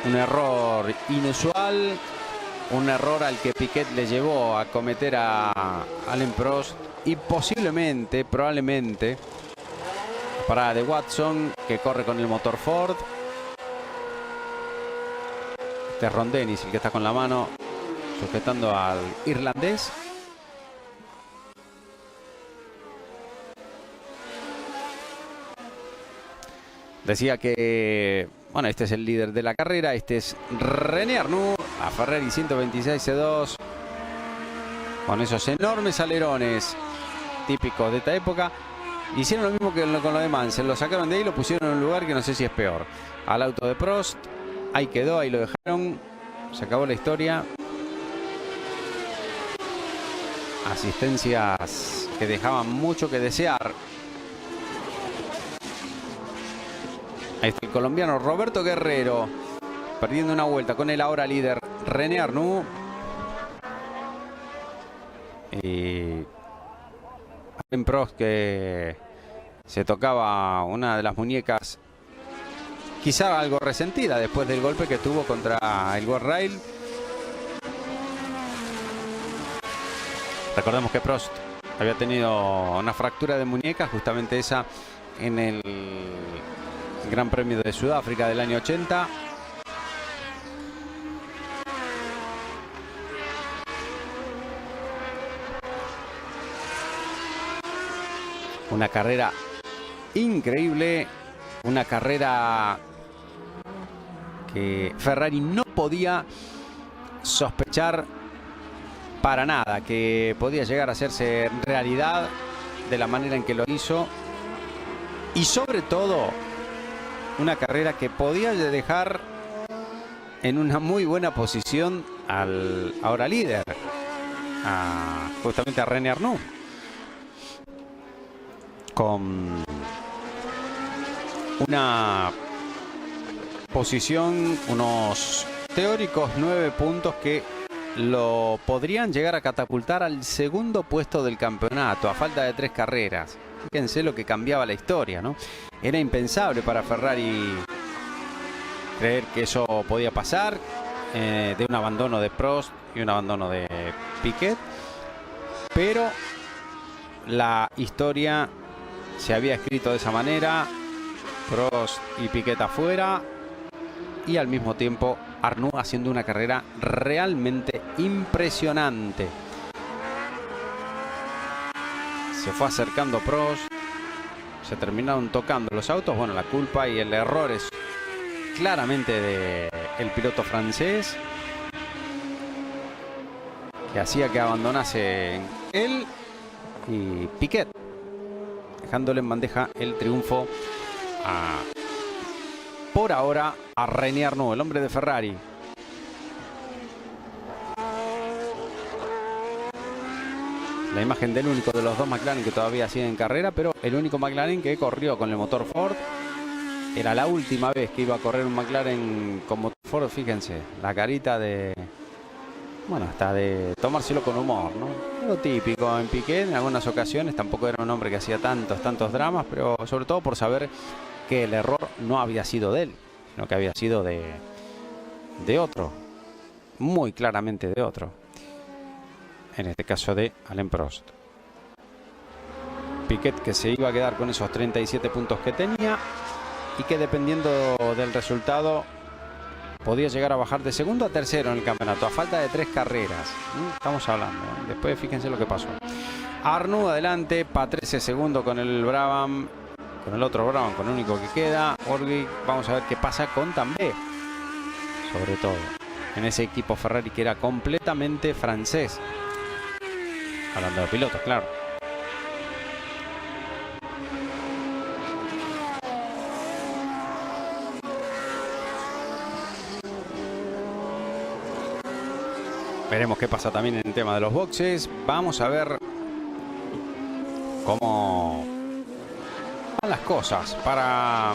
Un error inusual, un error al que Piquet le llevó a cometer a Alain Prost y posiblemente, probablemente, parada de Watson, que corre con el motor Ford. Este es Ron Dennis, el que está con la mano sujetando al irlandés. Decía que, bueno, este es el líder de la carrera. Este es René Arnoux, a Ferrari 126 C2, con esos enormes alerones típicos de esta época. Hicieron lo mismo que con lo de Mansell, lo sacaron de ahí y lo pusieron en un lugar que no sé si es peor. Al auto de Prost, ahí quedó, ahí lo dejaron, se acabó la historia. Asistencias que dejaban mucho que desear. Ahí está el colombiano Roberto Guerrero, perdiendo una vuelta con el ahora líder René Arnoux. Y Alain Prost, que se tocaba una de las muñecas quizá algo resentida después del golpe que tuvo contra el guardrail. Recordemos que Prost había tenido una fractura de muñeca, justamente esa en el Gran Premio de Sudáfrica del año 80. Una carrera increíble, una carrera que Ferrari no podía sospechar para nada que podía llegar a hacerse realidad de la manera en que lo hizo, y sobre todo una carrera que podía dejar en una muy buena posición al ahora líder, justamente a René Arnoux, con una posición, unos teóricos 9 puntos que lo podrían llegar a catapultar al segundo puesto del campeonato a falta de 3 carreras. Fíjense lo que cambiaba la historia, ¿no? Era impensable para Ferrari creer que eso podía pasar, de un abandono de Prost y un abandono de Piquet, pero la historia se había escrito de esa manera: Prost y Piquet afuera, y al mismo tiempo Arnoux haciendo una carrera realmente impresionante. Se fue acercando Prost, se terminaron tocando los autos. Bueno, la culpa y el error es claramente del piloto francés, que hacía que abandonase él y Piquet, dejándole en bandeja el triunfo por ahora a René Arnoux, el hombre de Ferrari. La imagen del único de los dos McLaren que todavía sigue en carrera, pero el único McLaren que corrió con el motor Ford. Era la última vez que iba a correr un McLaren con motor Ford. Fíjense, la carita de... bueno, hasta de tomárselo con humor, ¿no? Lo típico en Piquet en algunas ocasiones. Tampoco era un hombre que hacía tantos dramas, pero sobre todo por saber que el error no había sido de él, sino que había sido de otro, muy claramente de otro, en este caso de Alain Prost. Piquet, que se iba a quedar con esos 37 puntos que tenía y que, dependiendo del resultado, podía llegar a bajar de segundo a tercero en el campeonato a falta de 3 carreras. Estamos hablando, después fíjense lo que pasó. Arnoux adelante, Patrese segundo con el Brabham, con el otro Brabham, con el único que queda. Orgui, vamos a ver qué pasa con Tambay, sobre todo en ese equipo Ferrari que era completamente francés, hablando de pilotos, claro. Veremos qué pasa también en el tema de los boxes. Vamos a ver cómo van las cosas para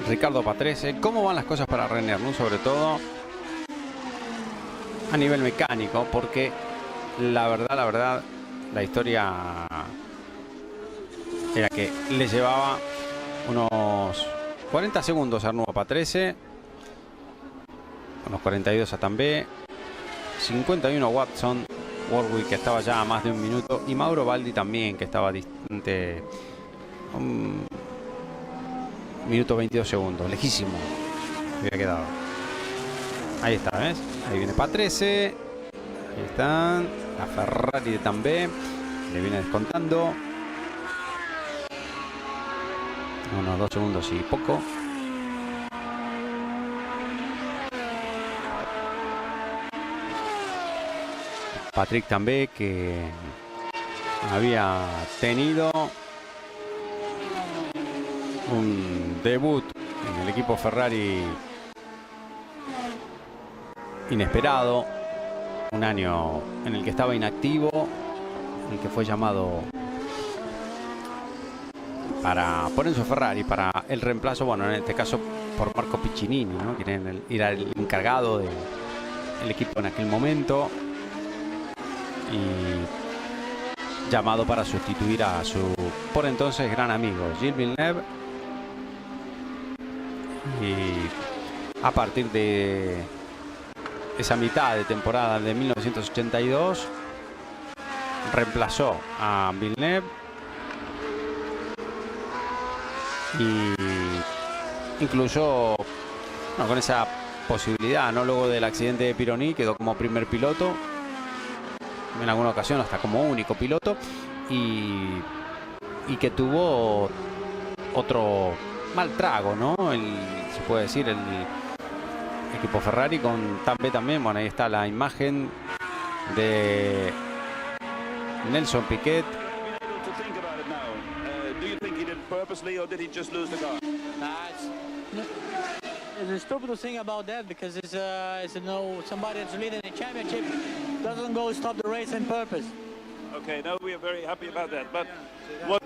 Ricardo Patrese, cómo van las cosas para René Arnoux, sobre todo a nivel mecánico, porque la verdad, la historia era que le llevaba unos 40 segundos Arnaud a Patrese. Unos 42 a Tambay. 51 Watson. Warwick, que estaba ya a más de un minuto. Y Mauro Baldi también, que estaba distante. Minuto 22 segundos. Lejísimo. Había quedado. Ahí está, ¿ves? Ahí viene Patrese. Ahí están. La Ferrari de Tambay. Le viene descontando. Unos 2 segundos y poco. Patrick Tambay, que había tenido un debut en el equipo Ferrari inesperado. Un año en el que estaba inactivo, en el que fue llamado para poner su Ferrari, para el reemplazo, bueno, en este caso por Marco Piccinini, ¿no? Quien era el encargado del equipo en aquel momento, y llamado para sustituir a su por entonces gran amigo Gilles Villeneuve. Y a partir de esa mitad de temporada de 1982 reemplazó a Villeneuve, y incluso con esa posibilidad, ¿no? Luego del accidente de Pironi quedó como primer piloto, en alguna ocasión hasta como único piloto, y que tuvo otro mal trago, ¿no? Se puede decir, el equipo Ferrari con Tambay también. Bueno, ahí está la imagen de Nelson Piquet. There's stupid to think about that, because it's somebody that's leading the championship doesn't go stop the race on purpose. Okay, no, we are very happy about that. But what?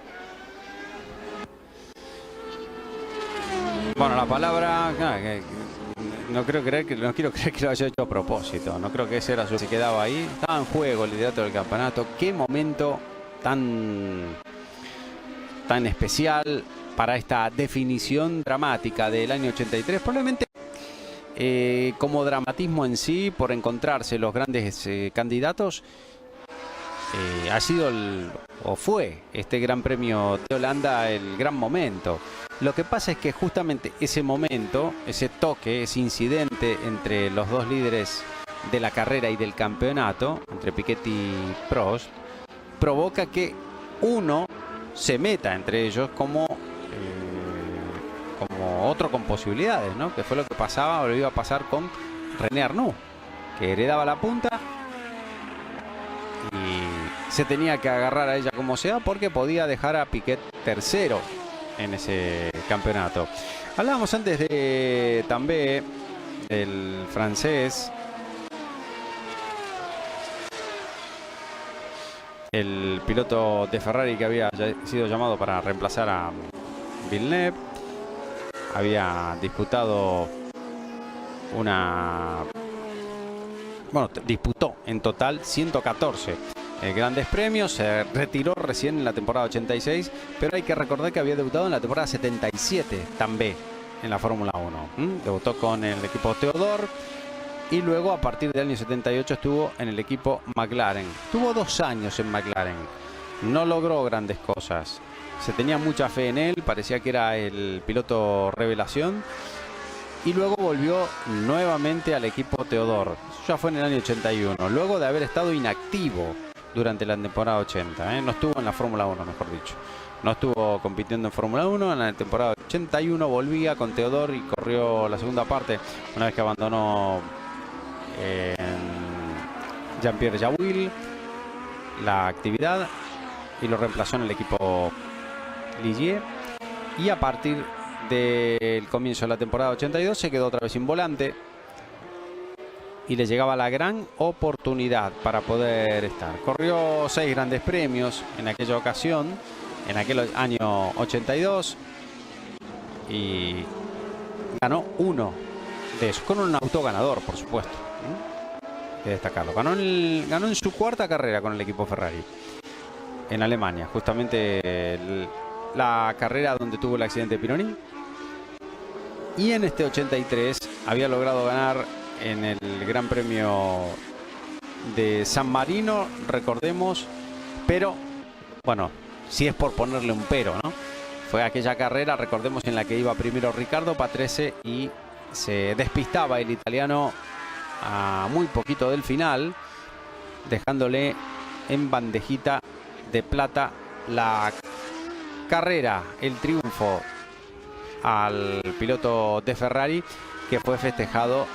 Bueno, la palabra, no quiero creer que lo haya hecho a propósito. No creo que ese era su. Se quedaba ahí. Estaba en juego el liderato del campeonato. Qué momento tan especial para esta definición dramática del año 83. Probablemente como dramatismo en sí, por encontrarse los grandes candidatos, ha sido o fue este Gran Premio de Holanda el gran momento. Lo que pasa es que justamente ese momento, ese toque, ese incidente entre los dos líderes de la carrera y del campeonato, entre Piquet y Prost, provoca que uno se meta entre ellos como otro con posibilidades, ¿no? Que fue lo que pasaba o lo iba a pasar con René Arnoux, que heredaba la punta y se tenía que agarrar a ella como sea, porque podía dejar a Piquet tercero en ese campeonato. Hablábamos antes de Tambay, el francés, el piloto de Ferrari que había sido llamado para reemplazar a Villeneuve. Había disputado disputó en total 114 grandes premios. Se retiró recién en la temporada 86, pero hay que recordar que había debutado en la temporada 77 también en la Fórmula 1. Debutó con el equipo Theodore y luego a partir del año 78 estuvo en el equipo McLaren. Tuvo 2 años en McLaren, no logró grandes cosas. Se tenía mucha fe en él, parecía que era el piloto revelación, y luego volvió nuevamente al equipo Theodore. Eso ya fue en el año 81, luego de haber estado inactivo durante la temporada 80. No estuvo en la Fórmula 1, mejor dicho. No estuvo compitiendo en Fórmula 1. En la temporada 81 volvía con Theodore y corrió la segunda parte una vez que abandonó Jean-Pierre Jawil la actividad y lo reemplazó en el equipo Ligier, y a partir del comienzo de la temporada 82 se quedó otra vez sin volante y le llegaba la gran oportunidad para poder estar. Corrió 6 grandes premios en aquella ocasión, en aquel año 82, y ganó uno de esos, con un auto ganador, por supuesto. Hay que destacarlo. Ganó en su 4ª carrera con el equipo Ferrari en Alemania, justamente la carrera donde tuvo el accidente de Pironi. Y en este 83 había logrado ganar en el Gran Premio de San Marino, recordemos, pero bueno, si es por ponerle un pero, ¿no? Fue aquella carrera, recordemos, en la que iba primero Riccardo Patrese y se despistaba el italiano a muy poquito del final, dejándole en bandejita de plata la carrera, el triunfo al piloto de Ferrari, que fue festejado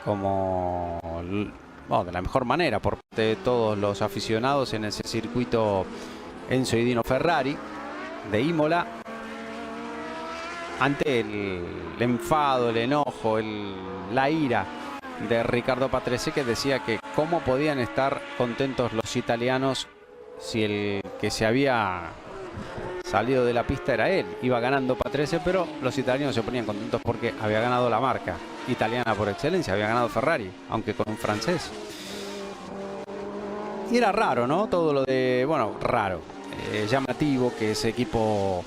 como, bueno, de la mejor manera por parte de todos los aficionados en ese circuito Enzo y Dino Ferrari de Imola, ante el enfado, el enojo, la ira de Riccardo Patrese, que decía que cómo podían estar contentos los italianos si el que se había salido de la pista era él. Iba ganando Patrese, pero los italianos se ponían contentos porque había ganado la marca italiana por excelencia, había ganado Ferrari, aunque con un francés. Y era raro, ¿no? Todo lo de, bueno, raro, llamativo que ese equipo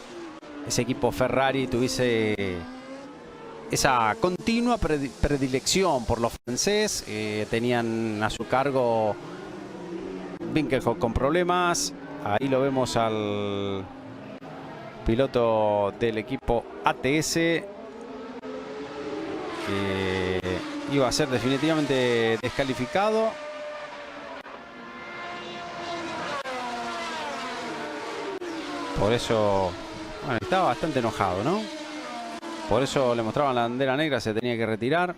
Ferrari tuviese esa continua predilección por los franceses. Tenían a su cargo Winkelhock con problemas. Ahí lo vemos al piloto del equipo ATS, que iba a ser definitivamente descalificado. Por eso, bueno, estaba bastante enojado, ¿no? Por eso le mostraban la bandera negra, se tenía que retirar.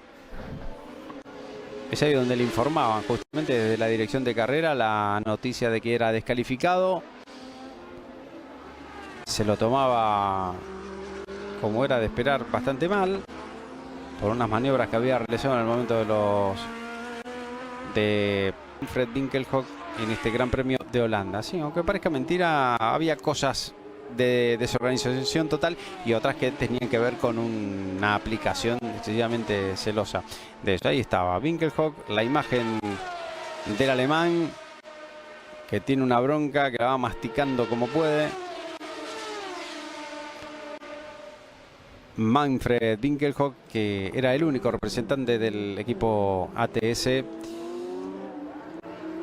Es ahí donde le informaban justamente desde la dirección de carrera la noticia de que era descalificado. Se lo tomaba, como era de esperar, bastante mal, por unas maniobras que había realizado en el momento de Wilfred Winkelhock en este Gran Premio de Holanda. Sí, aunque parezca mentira, había cosas de desorganización total y otras que tenían que ver con una aplicación excesivamente celosa de eso. Ahí estaba Winkelhock, la imagen del alemán, que tiene una bronca, que la va masticando como puede. Manfred Winkelhock, que era el único representante del equipo ATS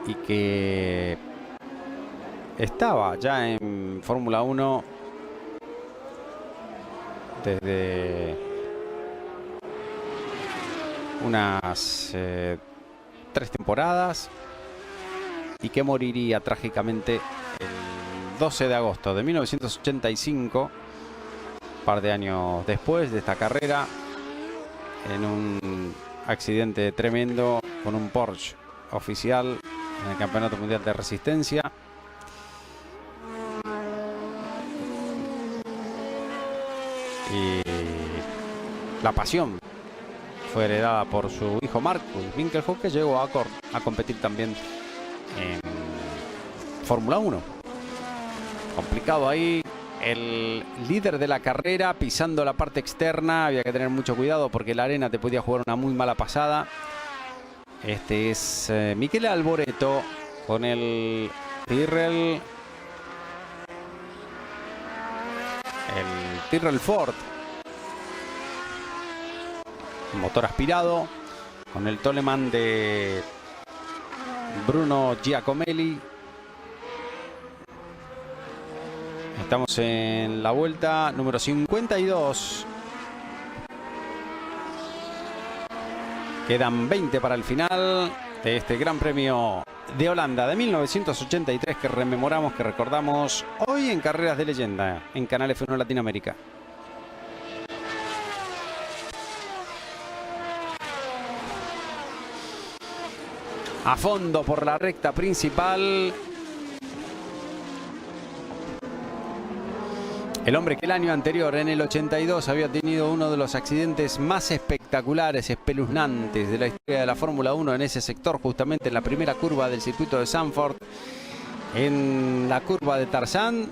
y que estaba ya en Fórmula 1 desde unas 3 temporadas y que moriría trágicamente el 12 de agosto de 1985, un par de años después de esta carrera, en un accidente tremendo con un Porsche oficial en el Campeonato Mundial de Resistencia. Y la pasión fue heredada por su hijo Marcus Winkelhock, que llegó a competir también en Fórmula 1. Complicado ahí. El líder de la carrera pisando la parte externa. Había que tener mucho cuidado porque la arena te podía jugar una muy mala pasada. Este es Michele Alboreto con el Tyrrell. El Tyrrell Ford, motor aspirado, con el Toleman de Bruno Giacomelli. Estamos en la vuelta número 52. Quedan 20 para el final de este Gran Premio de Holanda de 1983 que rememoramos, que recordamos hoy en Carreras de Leyenda en Canal F1 Latinoamérica. A fondo por la recta principal, el hombre que el año anterior, en el 82, había tenido uno de los accidentes más espectaculares, espeluznantes de la historia de la Fórmula 1 en ese sector, justamente en la primera curva del circuito de Zandvoort, en la curva de Tarzán,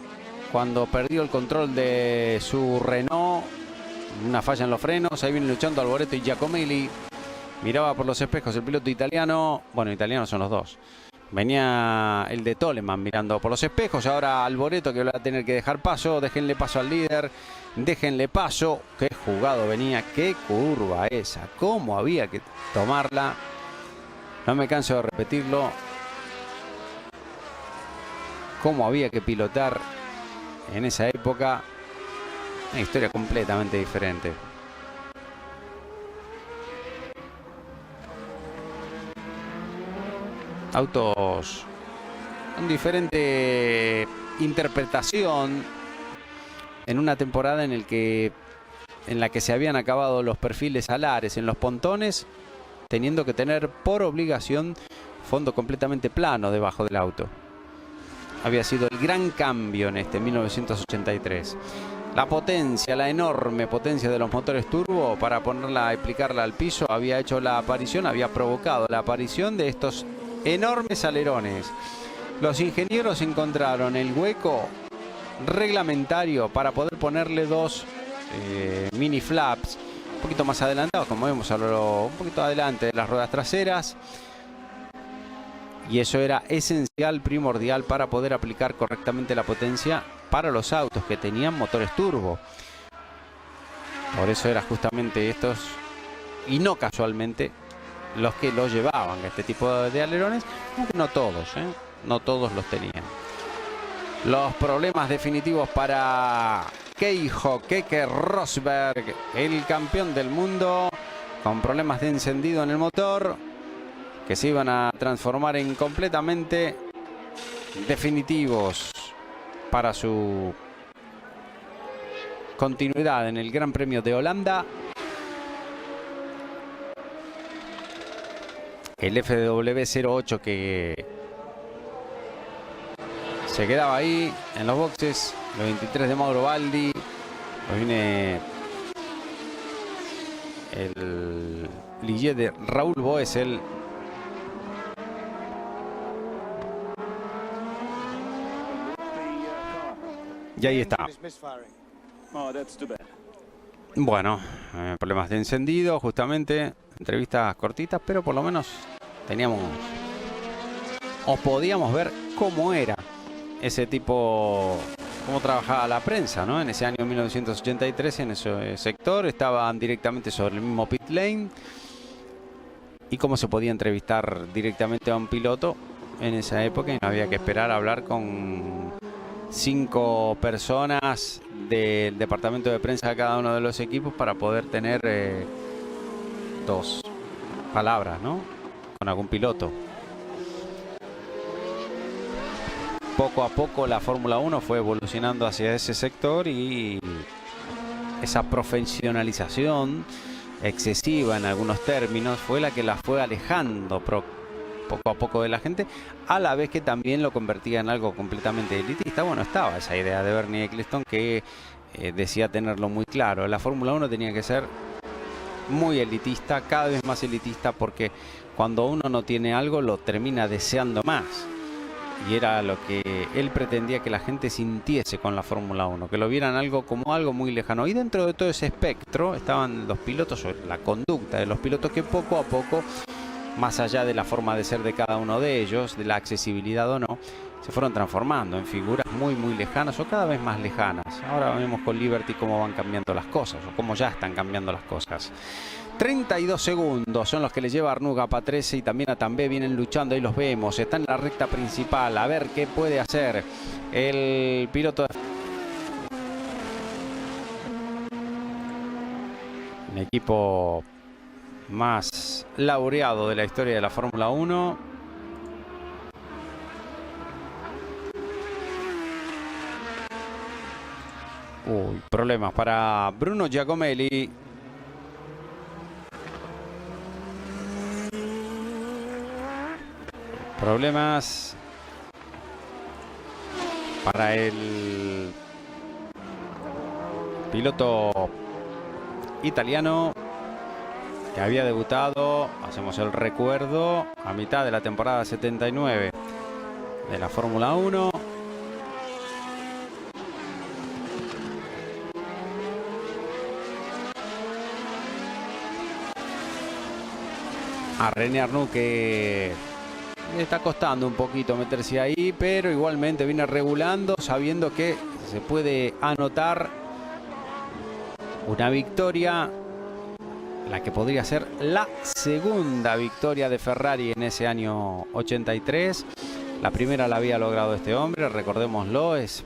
cuando perdió el control de su Renault, una falla en los frenos. Ahí viene luchando Alboreto y Giacomelli. Miraba por los espejos el piloto italiano, bueno, italianos son los dos, Venía el de Toleman mirando por los espejos. Ahora Alboreto, que va a tener que dejar paso. Déjenle paso al líder. Déjenle paso. Qué jugado venía. Qué curva esa. Cómo había que tomarla. No me canso de repetirlo. Cómo había que pilotar en esa época. Una historia completamente diferente. Autos con diferente interpretación en una temporada en la que se habían acabado los perfiles alares en los pontones, teniendo que tener por obligación fondo completamente plano debajo del auto. Había sido el gran cambio en este 1983. La potencia, la enorme potencia de los motores turbo, para ponerla, aplicarla al piso, había hecho la aparición, había provocado la aparición de estos enormes alerones. Los ingenieros encontraron el hueco reglamentario para poder ponerle dos mini flaps un poquito más adelantados, como vemos, un poquito adelante de las ruedas traseras. Y eso era esencial, primordial, para poder aplicar correctamente la potencia para los autos que tenían motores turbo. Por eso era justamente estos, y no casualmente, los que lo llevaban, este tipo de alerones, aunque no todos, no todos los tenían. Los problemas definitivos para Keijo Keke Rosberg, el campeón del mundo, con problemas de encendido en el motor, que se iban a transformar en completamente definitivos para su continuidad en el Gran Premio de Holanda. El FW08 que se quedaba ahí en los boxes. Los 23 de Mauro Baldi. Pues viene el Ligier de Raúl Boesel. Y ahí está. Bueno, problemas de encendido, justamente. Entrevistas cortitas, pero por lo menos teníamos o podíamos ver cómo era ese tipo, cómo trabajaba la prensa, ¿no? En ese año 1983, en ese sector, estaban directamente sobre el mismo pit lane, y cómo se podía entrevistar directamente a un piloto en esa época, y no había que esperar a hablar con 5 personas del departamento de prensa de cada uno de los equipos para poder tener 2 palabras, ¿no? Con algún piloto. Poco a poco la Fórmula 1 fue evolucionando hacia ese sector, y esa profesionalización excesiva en algunos términos fue la que la fue alejando poco a poco de la gente, a la vez que también lo convertía en algo completamente elitista. Bueno, estaba esa idea de Bernie Ecclestone que decía tenerlo muy claro. La Fórmula 1 tenía que ser muy elitista, cada vez más elitista, porque cuando uno no tiene algo lo termina deseando más. Y era lo que él pretendía que la gente sintiese con la Fórmula 1, que lo vieran algo como algo muy lejano. Y dentro de todo ese espectro estaban los pilotos, o la conducta de los pilotos, que poco a poco, más allá de la forma de ser de cada uno de ellos, de la accesibilidad o no, se fueron transformando en figuras muy muy lejanas, o cada vez más lejanas. Ahora vemos con Liberty cómo van cambiando las cosas, o cómo ya están cambiando las cosas. 32 segundos son los que le lleva Arnoux a Patrese y también a Tambay. Vienen luchando, ahí los vemos, están en la recta principal, a ver qué puede hacer el piloto. El equipo más laureado de la historia de la Fórmula 1. Uy, problemas para Bruno Giacomelli. Problemas para el piloto italiano que había debutado, hacemos el recuerdo, a mitad de la temporada 79 de la Fórmula 1. A René Arnoux, que le está costando un poquito meterse ahí, pero igualmente viene regulando, sabiendo que se puede anotar una victoria, la que podría ser la segunda victoria de Ferrari en ese año 83. La primera la había logrado este hombre, recordémoslo, es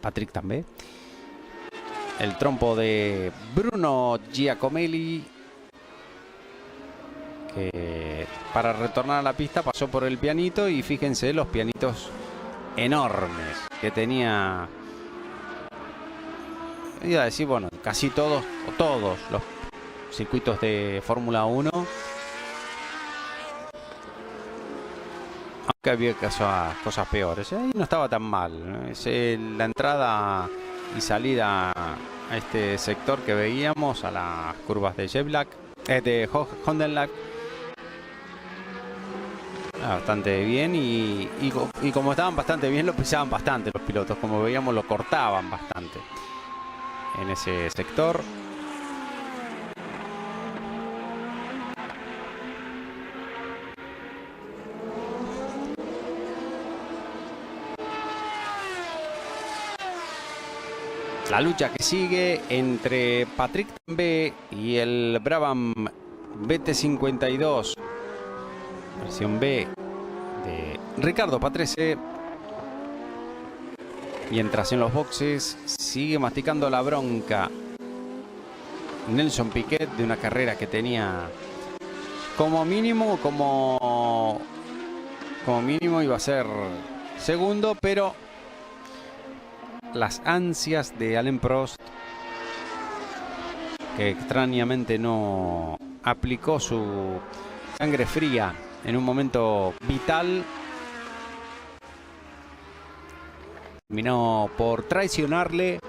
Patrick Tambay, el trompo de Bruno Giacomelli, que para retornar a la pista pasó por el pianito, y fíjense los pianitos enormes que tenía, iba a decir, bueno, casi todos o todos los circuitos de Fórmula 1. Aunque había cosas peores. Ahí no estaba tan mal. La entrada y salida a este sector que veíamos, a las curvas de Jeblack, de Hondenlack, bastante bien, y como estaban bastante bien, lo pisaban bastante los pilotos. Como veíamos, lo cortaban bastante en ese sector. La lucha que sigue entre Patrick Tambay y el Brabham BT52 versión B de Riccardo Patrese, mientras en los boxes sigue masticando la bronca Nelson Piquet de una carrera que tenía como mínimo iba a ser segundo, pero las ansias de Alain Prost, que extrañamente no aplicó su sangre fría en un momento vital, terminó por traicionarle.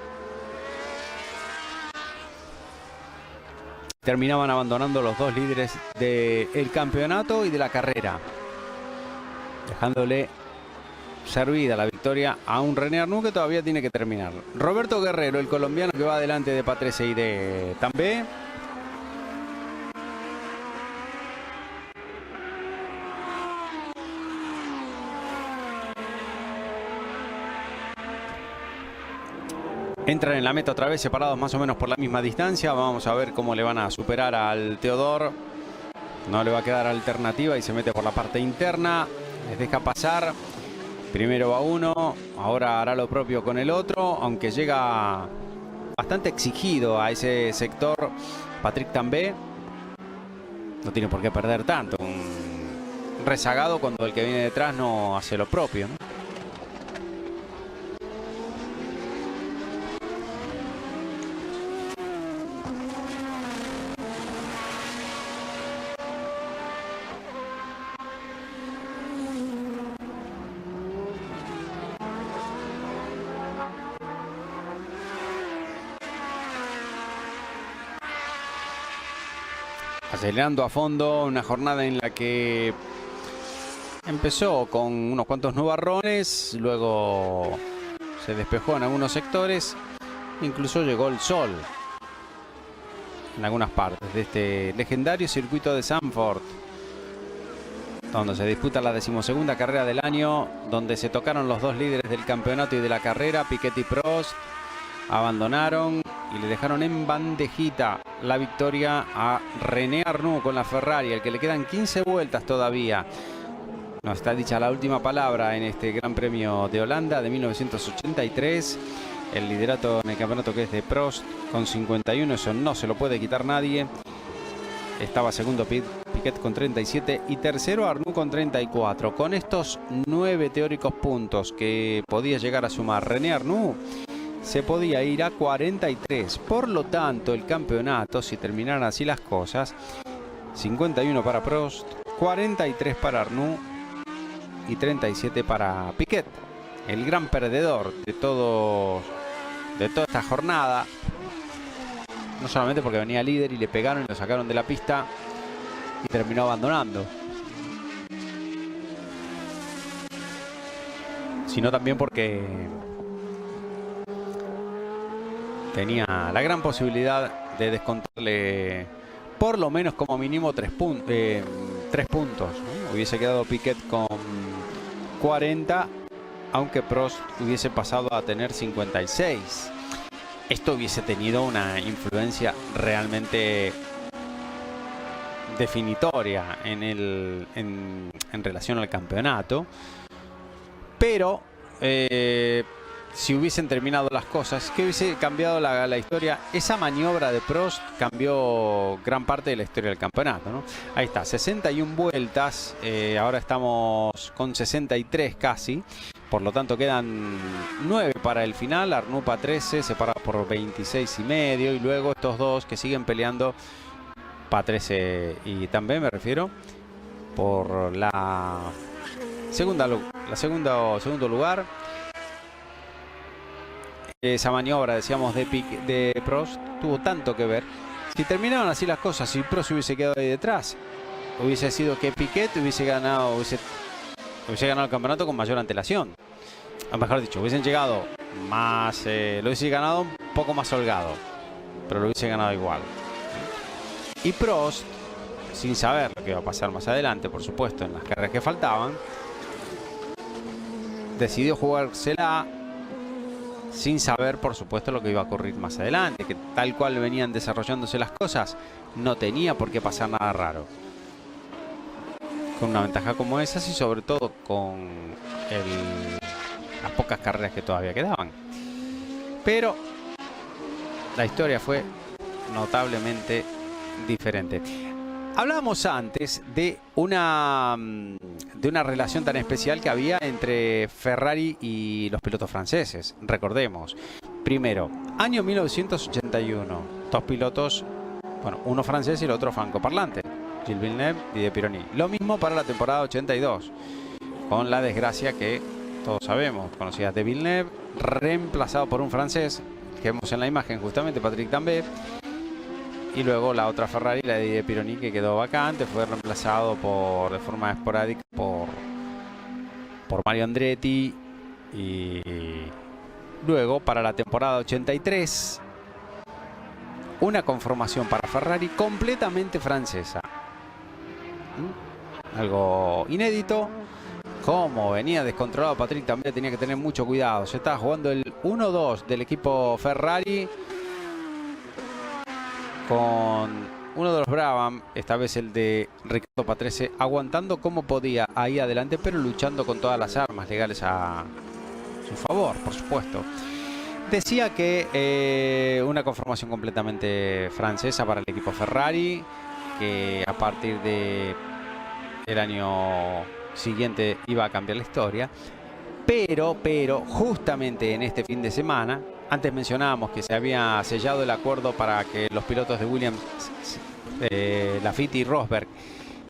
Terminaban abandonando los dos líderes del campeonato y de la carrera, dejándole servida la victoria a un René Arnoux que todavía tiene que terminar. Roberto Guerrero, el colombiano, que va delante de Patrese y de Tambay. Entran en la meta otra vez, separados más o menos por la misma distancia. Vamos a ver cómo le van a superar al Teodor. No le va a quedar alternativa y se mete por la parte interna. Les deja pasar. Primero va uno, ahora hará lo propio con el otro, aunque llega bastante exigido a ese sector Patrick Tambay. No tiene por qué perder tanto. Un rezagado cuando el que viene detrás no hace lo propio, ¿no? Acelerando a fondo, una jornada en la que empezó con unos cuantos nubarrones, luego se despejó en algunos sectores, incluso llegó el sol en algunas partes de este legendario circuito de Zandvoort, donde se disputa la 12ª carrera del año, donde se tocaron los dos líderes del campeonato y de la carrera, Piquet y Prost. Abandonaron y le dejaron en bandejita la victoria a René Arnoux con la Ferrari, al que le quedan 15 vueltas todavía. No está dicha la última palabra en este Gran Premio de Holanda de 1983. El liderato en el campeonato, que es de Prost, con 51, eso no se lo puede quitar nadie. Estaba segundo Piquet con 37 y tercero Arnoux con 34. Con estos 9 teóricos puntos que podía llegar a sumar René Arnoux, se podía ir a 43. Por lo tanto, el campeonato, si terminaran así las cosas, 51 para Prost, 43 para Arnoux y 37 para Piquet. El gran perdedor de toda esta jornada. No solamente porque venía líder y le pegaron y lo sacaron de la pista y terminó abandonando, sino también porque tenía la gran posibilidad de descontarle por lo menos como mínimo 3 3 puntos, ¿no? Hubiese quedado Piquet con 40, aunque Prost hubiese pasado a tener 56. Esto hubiese tenido una influencia realmente definitoria en relación al campeonato. Pero si hubiesen terminado las cosas, que hubiese cambiado la historia. Esa maniobra de Prost cambió gran parte de la historia del campeonato, ¿no? Ahí está, 61 vueltas, ahora estamos con 63 casi, por lo tanto quedan 9 para el final. Arnoux a 13, separado por 26 y medio, y luego estos dos que siguen peleando para 13 y también me refiero por segundo lugar. Esa maniobra, decíamos, de Prost tuvo tanto que ver. Si terminaban así las cosas, si Prost hubiese quedado ahí detrás, hubiese sido que Piquet hubiese ganado el campeonato con mayor antelación. O mejor dicho, hubiesen llegado más, lo hubiese ganado un poco más holgado, pero lo hubiese ganado igual. Y Prost, sin saber lo que iba a pasar más adelante, por supuesto, en las carreras que faltaban, decidió jugársela sin saber, por supuesto, lo que iba a ocurrir más adelante, que tal cual venían desarrollándose las cosas, no tenía por qué pasar nada raro. Con una ventaja como esa, y sobre todo con las pocas carreras que todavía quedaban. Pero la historia fue notablemente diferente. Hablábamos antes de una relación tan especial que había entre Ferrari y los pilotos franceses. Recordemos, primero, año 1981, dos pilotos, bueno, uno francés y el otro francoparlante, Gilles Villeneuve y Didier Pironi. Lo mismo para la temporada 82, con la desgracia que todos sabemos, conocida de Villeneuve, reemplazado por un francés, que vemos en la imagen justamente, Patrick Tambay. Y luego la otra Ferrari, la de Pironi, que quedó vacante, fue reemplazado de forma esporádica por Mario Andretti. Y luego, para la temporada 83, una conformación para Ferrari completamente francesa. Algo inédito. Como venía descontrolado Patrick, también tenía que tener mucho cuidado. Se estaba jugando el 1-2 del equipo Ferrari con uno de los Brabham, esta vez el de Riccardo Patrese, aguantando como podía ahí adelante, pero luchando con todas las armas legales a su favor, por supuesto. Decía que una conformación completamente francesa para el equipo Ferrari, que a partir del año siguiente iba a cambiar la historia, pero justamente en este fin de semana, antes mencionábamos que se había sellado el acuerdo para que los pilotos de Williams, Laffite y Rosberg,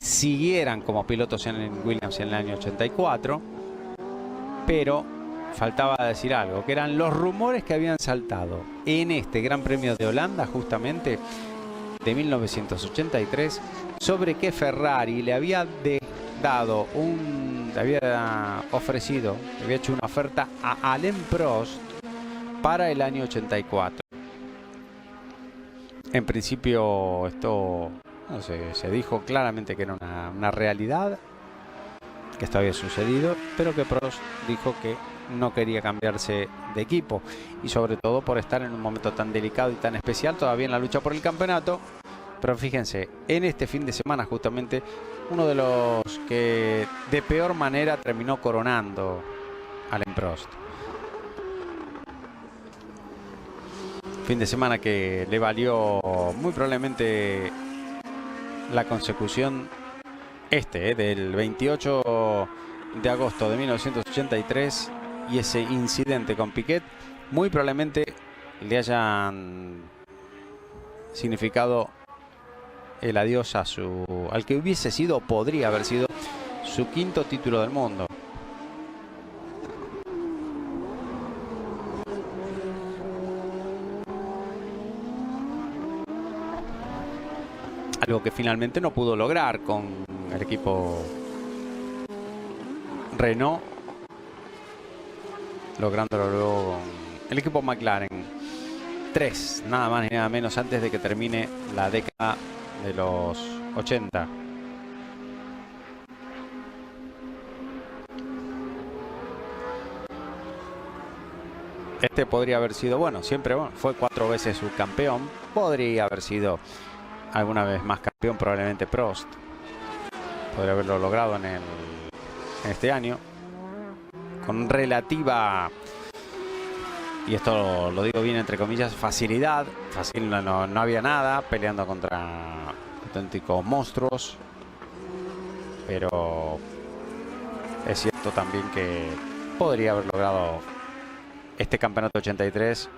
siguieran como pilotos en Williams en el año 84, pero faltaba decir algo, que eran los rumores que habían saltado en este Gran Premio de Holanda, justamente de 1983, sobre que Ferrari le había ofrecido, le había hecho una oferta a Alain Prost para el año 84. En principio esto no sé, se dijo claramente que era una realidad, que esto había sucedido, pero que Prost dijo que no quería cambiarse de equipo, y sobre todo por estar en un momento tan delicado y tan especial todavía en la lucha por el campeonato. Pero fíjense, en este fin de semana justamente uno de los que de peor manera terminó coronando a Alain Prost. Fin de semana que le valió muy probablemente la consecución del 28 de agosto de 1983, y ese incidente con Piquet muy probablemente le hayan significado el adiós al que hubiese sido, podría haber sido, su quinto título del mundo. Algo que finalmente no pudo lograr con el equipo Renault, lográndolo luego con el equipo McLaren. 3, nada más ni nada menos, antes de que termine la década de los 80. Este podría haber sido, bueno, siempre fue 4 veces subcampeón. Podría haber sido alguna vez más campeón, probablemente Prost. Podría haberlo logrado en este año. Con relativa, y esto lo digo bien entre comillas, facilidad. Fácil no había nada, peleando contra auténticos monstruos. Pero es cierto también que podría haber logrado este campeonato 83,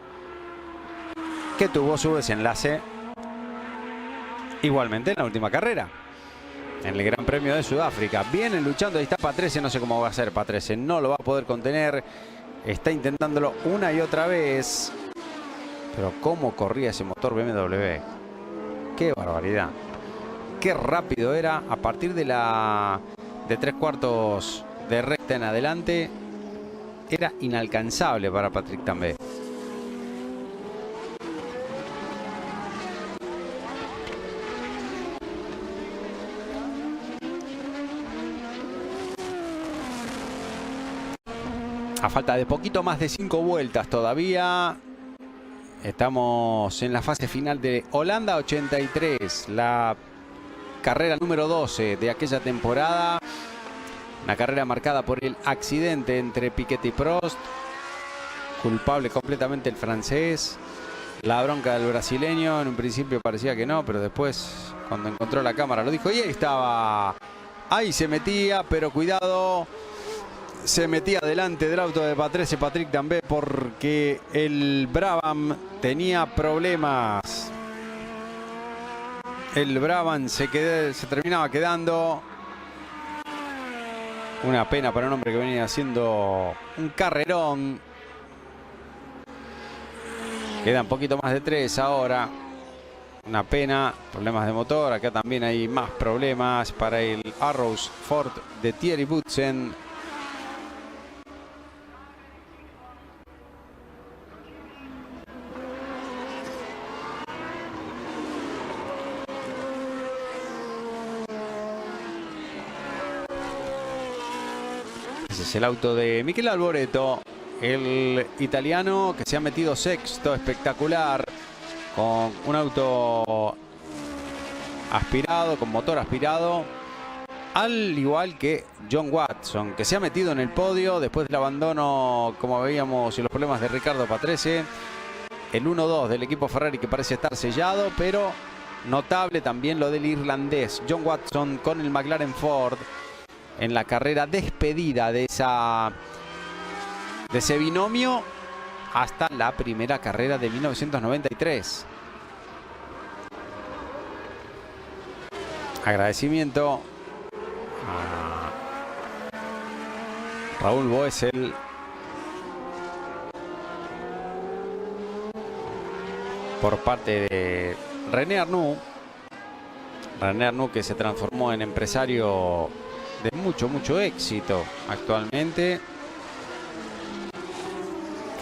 que tuvo su desenlace igualmente en la última carrera, en el Gran Premio de Sudáfrica. Viene luchando, ahí está Patrese, no sé cómo va a ser Patrese, no lo va a poder contener, está intentándolo una y otra vez, pero cómo corría ese motor BMW, qué barbaridad, qué rápido era. A partir de 3/4 de recta en adelante era inalcanzable para Patrick Tambay. A falta de poquito más de 5 vueltas todavía, estamos en la fase final de Holanda 83, la carrera número 12 de aquella temporada. Una carrera marcada por el accidente entre Piquet y Prost. Culpable completamente el francés. La bronca del brasileño. En un principio parecía que no, pero después, cuando encontró la cámara, lo dijo. Y ahí estaba. Ahí se metía, pero cuidado. Se metía delante del auto de Patrese, Patrick Tambay, porque el Brabham tenía problemas. El Brabham se terminaba quedando. Una pena para un hombre que venía haciendo un carrerón. Quedan poquito más de 3 ahora. Una pena. Problemas de motor. Acá también hay más problemas para el Arrows Ford de Thierry Boutsen. Es el auto de Michele Alboreto, el italiano que se ha metido sexto, espectacular, con un auto aspirado, con motor aspirado, al igual que John Watson, que se ha metido en el podio después del abandono, como veíamos, y los problemas de Riccardo Patrese. El 1-2 del equipo Ferrari, que parece estar sellado, pero notable también lo del irlandés John Watson con el McLaren Ford en la carrera despedida de ese binomio hasta la primera carrera de 1993. Agradecimiento a Raúl Boesel, por parte de René Arnoux. René Arnoux, que se transformó en empresario de mucho éxito actualmente,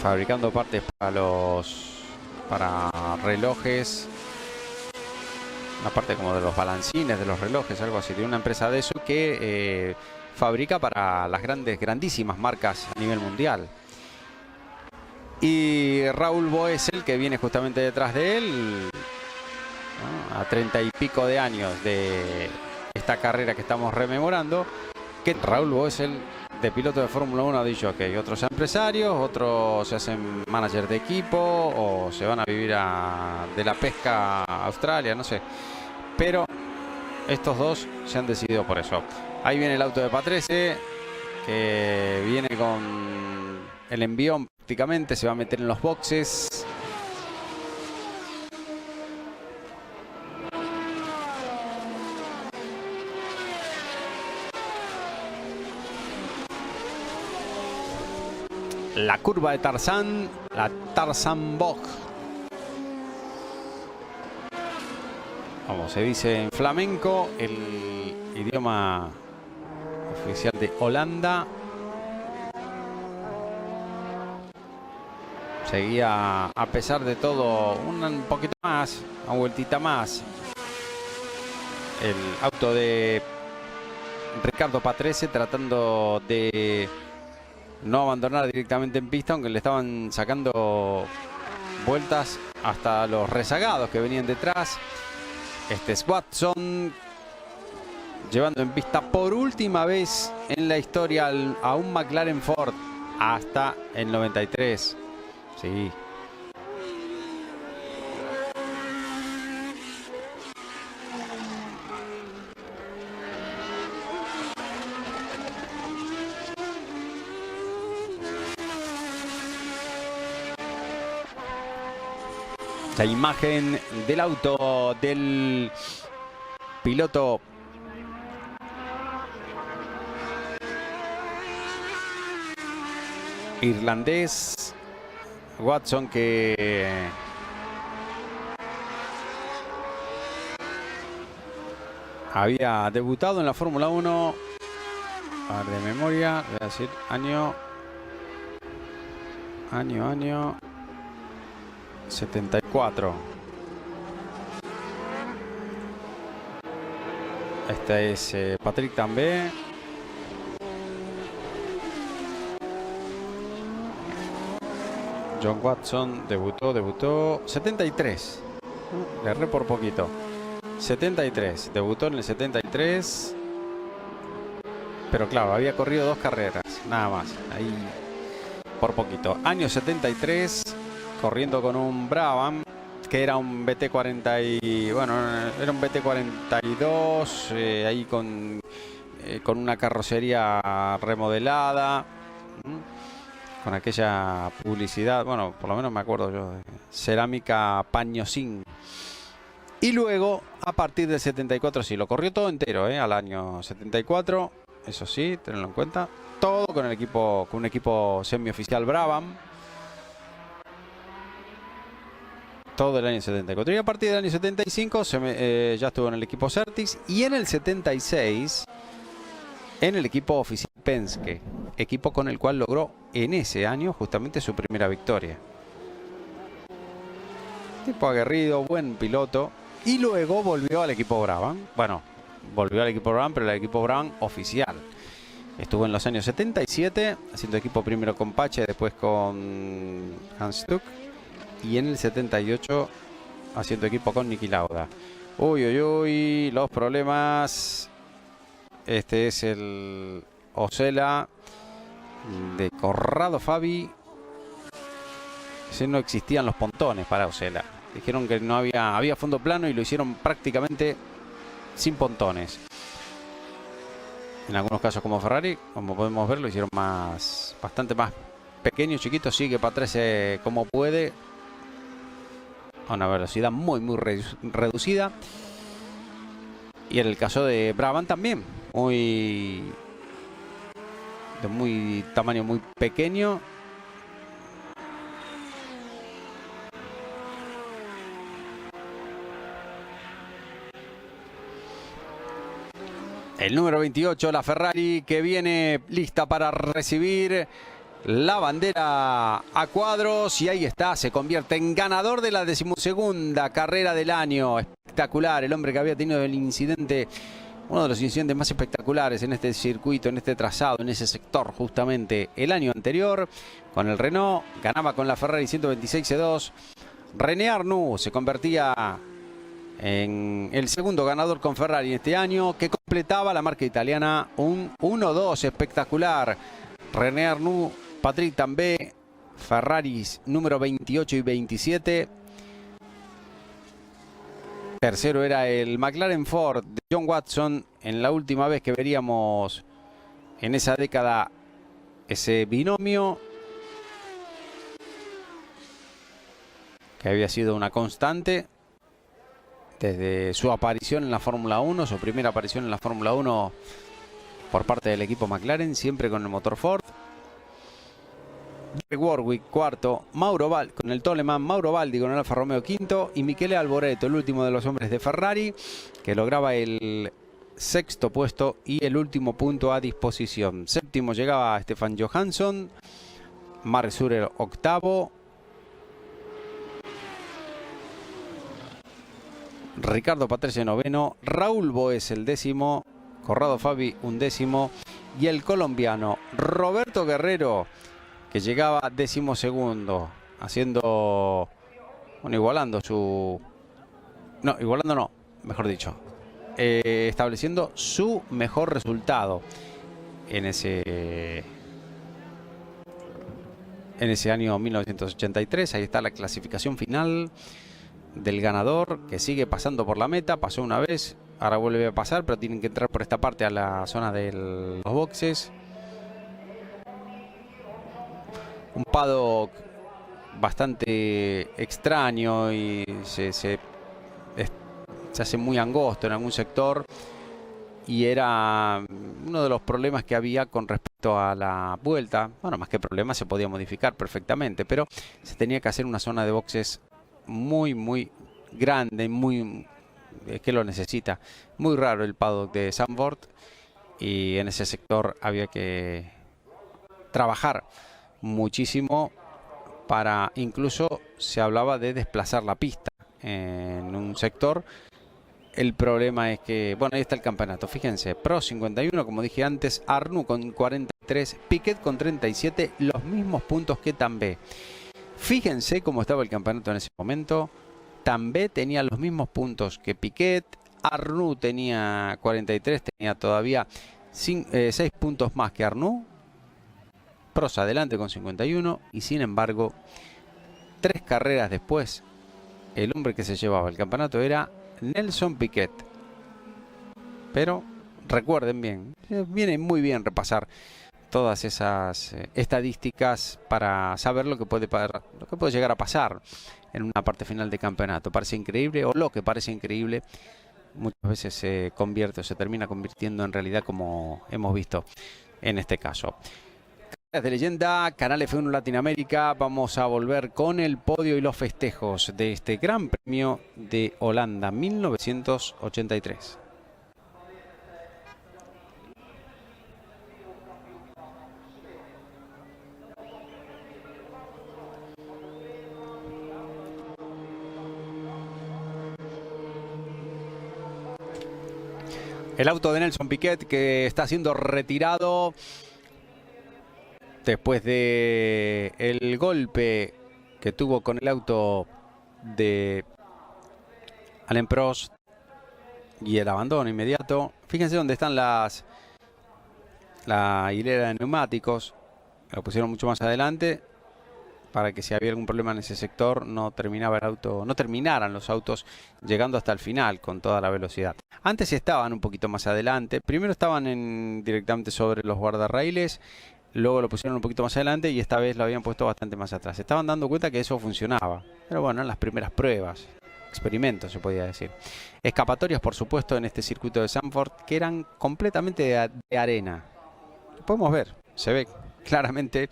fabricando partes para relojes, una parte como de los balancines de los relojes, algo así. Tiene una empresa de eso que fabrica para las grandísimas marcas a nivel mundial. Y Raúl Boesel, que viene justamente detrás de él, ¿no? A 30 y pico de años de esta carrera que estamos rememorando, que Raúl Boesel, de piloto de Fórmula 1, ha dicho que otros empresarios, otros se hacen manager de equipo o se van a vivir de la pesca a Australia, no sé. Pero estos dos se han decidido por eso. Ahí viene el auto de Patrese, que viene con el envión prácticamente, se va a meter en los boxes. La curva de Tarzán, la Tarzan Bock, como se dice en flamenco, el idioma oficial de Holanda. Seguía, a pesar de todo, un poquito más, una vueltita más, el auto de Riccardo Patrese, tratando de no abandonar directamente en pista, aunque le estaban sacando vueltas hasta los rezagados que venían detrás. Este es Watson llevando en pista por última vez en la historia a un McLaren Ford hasta el 93. Sí. La imagen del auto del piloto irlandés Watson, que había debutado en la Fórmula 1, a ver, de memoria, voy a decir año 74. Este es Patrick Tambay. John Watson debutó 73. Le erré por poquito. 73. Debutó en el 73. Pero claro, había corrido 2 carreras. Nada más. Ahí por poquito. Año 73. Corriendo con un Brabham, que era un BT40 y bueno, era un BT42 ahí con una carrocería remodelada, con aquella publicidad, bueno, por lo menos me acuerdo yo, de cerámica paño zinc. Y luego, a partir del 74, sí, lo corrió todo entero, al año 74, eso sí, tenedlo en cuenta, todo con un equipo semioficial Brabham. Todo el año 74. Y a partir del año 75 ya estuvo en el equipo Surtees. Y en el 76 en el equipo oficial Penske. Equipo con el cual logró en ese año justamente su primera victoria. Tipo aguerrido, buen piloto. Y luego volvió al equipo Brabham. Bueno, volvió al equipo Brabham, pero el equipo Brabham oficial. Estuvo en los años 77 haciendo equipo primero con Pache, después con Hans Stuck. Y en el 78 haciendo equipo con Niki Lauda. Uy, los problemas. Este es el Osella de Corrado Fabi. Ese no existían los pontones para Osella. Dijeron que no había fondo plano y lo hicieron prácticamente sin pontones. En algunos casos, como Ferrari, como podemos ver, lo hicieron bastante más pequeño, chiquito. Sigue para atrás como puede, a una velocidad muy reducida. Y en el caso de Brabham también, tamaño muy pequeño. El número 28, la Ferrari, que viene lista para recibir la bandera a cuadros. Y ahí está, se convierte en ganador de la 12ª carrera del año. Espectacular, el hombre que había tenido el incidente, uno de los incidentes más espectaculares en este circuito, en este trazado, en ese sector justamente el año anterior. Con el Renault, ganaba con la Ferrari 126C2. René Arnoux se convertía en el segundo ganador con Ferrari en este año, que completaba la marca italiana, un 1-2 espectacular. René Arnoux, Patrick Tambay, Ferraris número 28 y 27. Tercero era el McLaren Ford de John Watson. En la última vez que veríamos en esa década ese binomio, que había sido una constante desde su aparición en la Fórmula 1, su primera aparición en la Fórmula 1 por parte del equipo McLaren, siempre con el motor Ford. Greg Warwick cuarto, con el Toleman, Mauro Baldi con el Alfa Romeo quinto y Michele Alboreto, el último de los hombres de Ferrari, que lograba el sexto puesto y el último punto a disposición. Séptimo llegaba Stefan Johansson, Mark Surer octavo, Ricardo Patrese noveno, Raúl Boes el décimo, Corrado Fabi undécimo y el colombiano Roberto Guerrero, que llegaba 12º, haciendo, bueno, igualando su... No, igualando no, mejor dicho. Estableciendo su mejor resultado en ese año 1983. Ahí está la clasificación final del ganador, que sigue pasando por la meta. Pasó una vez, ahora vuelve a pasar, pero tienen que entrar por esta parte a la zona de los boxes. Un paddock bastante extraño y se hace muy angosto en algún sector, y era uno de los problemas que había con respecto a la vuelta. Bueno, más que problemas, se podía modificar perfectamente, pero se tenía que hacer una zona de boxes muy grande, que lo necesita. Muy raro el paddock de Zandvoort, y en ese sector había que trabajar muchísimo para, incluso se hablaba de desplazar la pista en un sector. El problema es que, bueno, ahí está el campeonato, fíjense, Prost 51, como dije antes, Arnoux con 43, Piquet con 37, los mismos puntos que Tambay. Fíjense cómo estaba el campeonato en ese momento. Tambay tenía los mismos puntos que Piquet, Arnoux tenía 43, tenía todavía 6 puntos más que Arnoux, Prost adelante con 51, y sin embargo, 3 carreras después, el hombre que se llevaba el campeonato era Nelson Piquet. Pero recuerden bien, viene muy bien repasar todas esas estadísticas para saber lo que puede llegar a pasar en una parte final de campeonato. Parece increíble, o lo que parece increíble muchas veces se convierte o se termina convirtiendo en realidad, como hemos visto en este caso. De leyenda, Canal F1 Latinoamérica. Vamos a volver con el podio y los festejos de este Gran Premio de Holanda 1983. El auto de Nelson Piquet, que está siendo retirado después de el golpe que tuvo con el auto de Alain Prost y el abandono inmediato. Fíjense dónde están la hilera de neumáticos. Lo pusieron mucho más adelante para que si había algún problema en ese sector no terminaran los autos llegando hasta el final con toda la velocidad. Antes estaban un poquito más adelante. Primero estaban directamente sobre los guardarraíles. Luego lo pusieron un poquito más adelante y esta vez lo habían puesto bastante más atrás. Se estaban dando cuenta que eso funcionaba. Pero bueno, en las primeras pruebas, experimentos se podía decir. Escapatorias, por supuesto, en este circuito de Zandvoort, que eran completamente de arena. Lo podemos ver, se ve claramente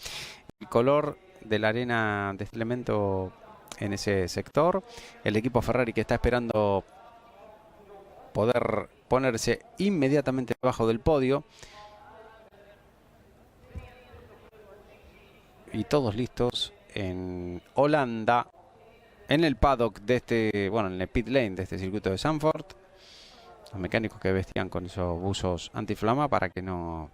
el color de la arena de este elemento en ese sector. El equipo Ferrari, que está esperando poder ponerse inmediatamente debajo del podio. Y todos listos en Holanda, en el paddock de este, bueno, en el pit lane de este circuito de Zandvoort. Los mecánicos que vestían con esos buzos antiflama para que no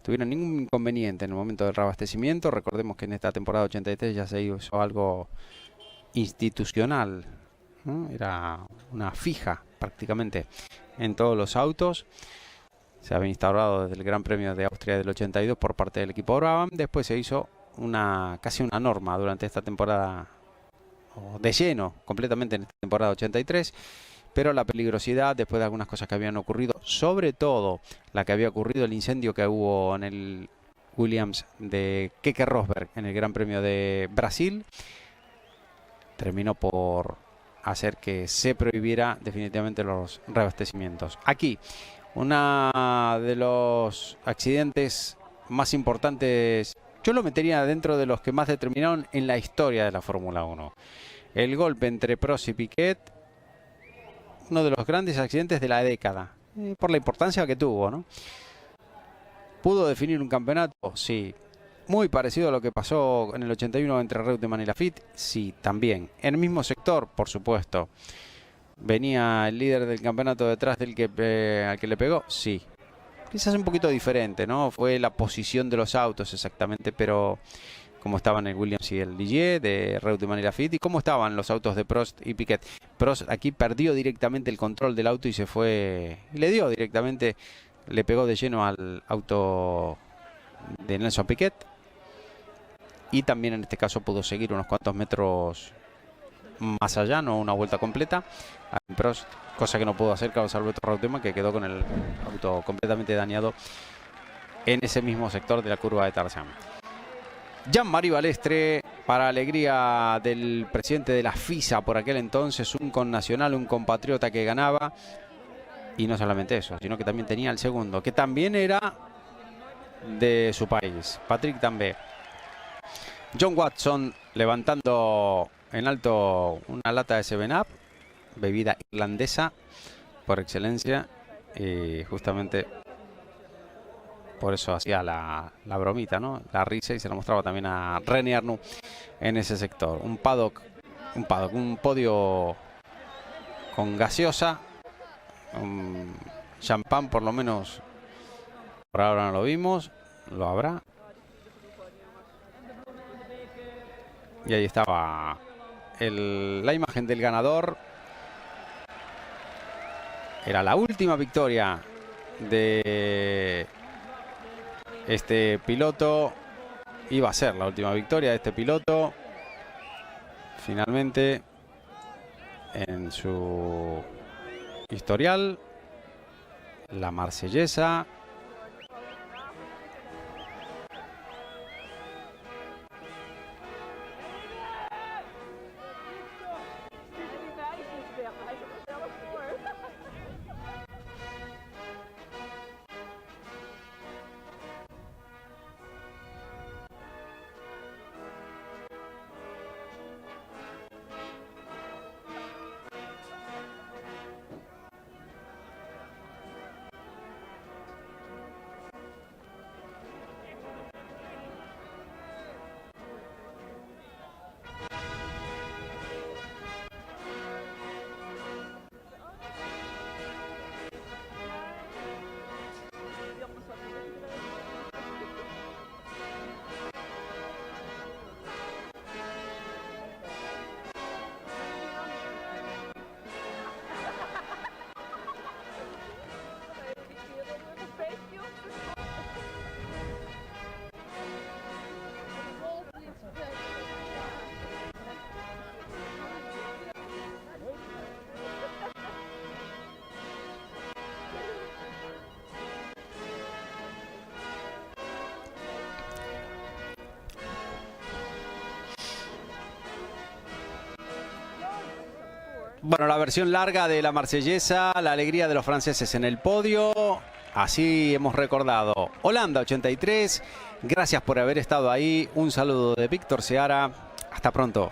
tuvieran ningún inconveniente en el momento del reabastecimiento. Recordemos que en esta temporada 83 ya se hizo algo institucional, ¿no? Era una fija prácticamente en todos los autos. Se había instaurado desde el Gran Premio de Austria del 82 por parte del equipo Brabham. Después se hizo casi una norma durante esta temporada, de lleno completamente en esta temporada 83, pero la peligrosidad, después de algunas cosas que habían ocurrido, sobre todo la que había ocurrido, el incendio que hubo en el Williams de Keke Rosberg en el Gran Premio de Brasil, terminó por hacer que se prohibiera definitivamente los reabastecimientos. Aquí, uno de los accidentes más importantes, yo lo metería dentro de los que más determinaron en la historia de la Fórmula 1. El golpe entre Prost y Piquet, uno de los grandes accidentes de la década, por la importancia que tuvo, ¿no? ¿Pudo definir un campeonato? Sí. Muy parecido a lo que pasó en el 81 entre Reutemann y Lafitte, sí, también. En el mismo sector, por supuesto. ¿Venía el líder del campeonato detrás del al que le pegó? Sí. quizás un poquito diferente, ¿no? Fue la posición de los autos exactamente, pero cómo estaban el Williams y el Ligier de Reutemann y Laffite, y cómo estaban los autos de Prost y Piquet. Prost aquí perdió directamente el control del auto y se fue, le dio directamente, le pegó de lleno al auto de Nelson Piquet, y también en este caso pudo seguir unos cuantos metros más allá, no una vuelta completa, a Prost, cosa que no pudo hacer Carlos Alberto Reutemann, que quedó con el auto completamente dañado en ese mismo sector de la curva de Tarzán. Jean-Marie Balestre, para alegría del presidente de la FISA por aquel entonces, un connacional, un compatriota que ganaba. Y no solamente eso, sino que también tenía el segundo, que también era de su país, Patrick Tambay. John Watson levantando en alto una lata de 7-Up, bebida irlandesa por excelencia, y justamente por eso hacía la bromita, ¿no? La risa, y se la mostraba también a René Arnoux en ese sector. Un podio con gaseosa, un champán por lo menos, por ahora no lo vimos, lo habrá. Y ahí estaba la imagen del ganador. Era la última victoria de este piloto, iba a ser la última victoria de este piloto, finalmente, en su historial, la marsellesa. Bueno, la versión larga de la marsellesa, la alegría de los franceses en el podio. Así hemos recordado Holanda 83. Gracias por haber estado ahí. Un saludo de Víctor Seara. Hasta pronto.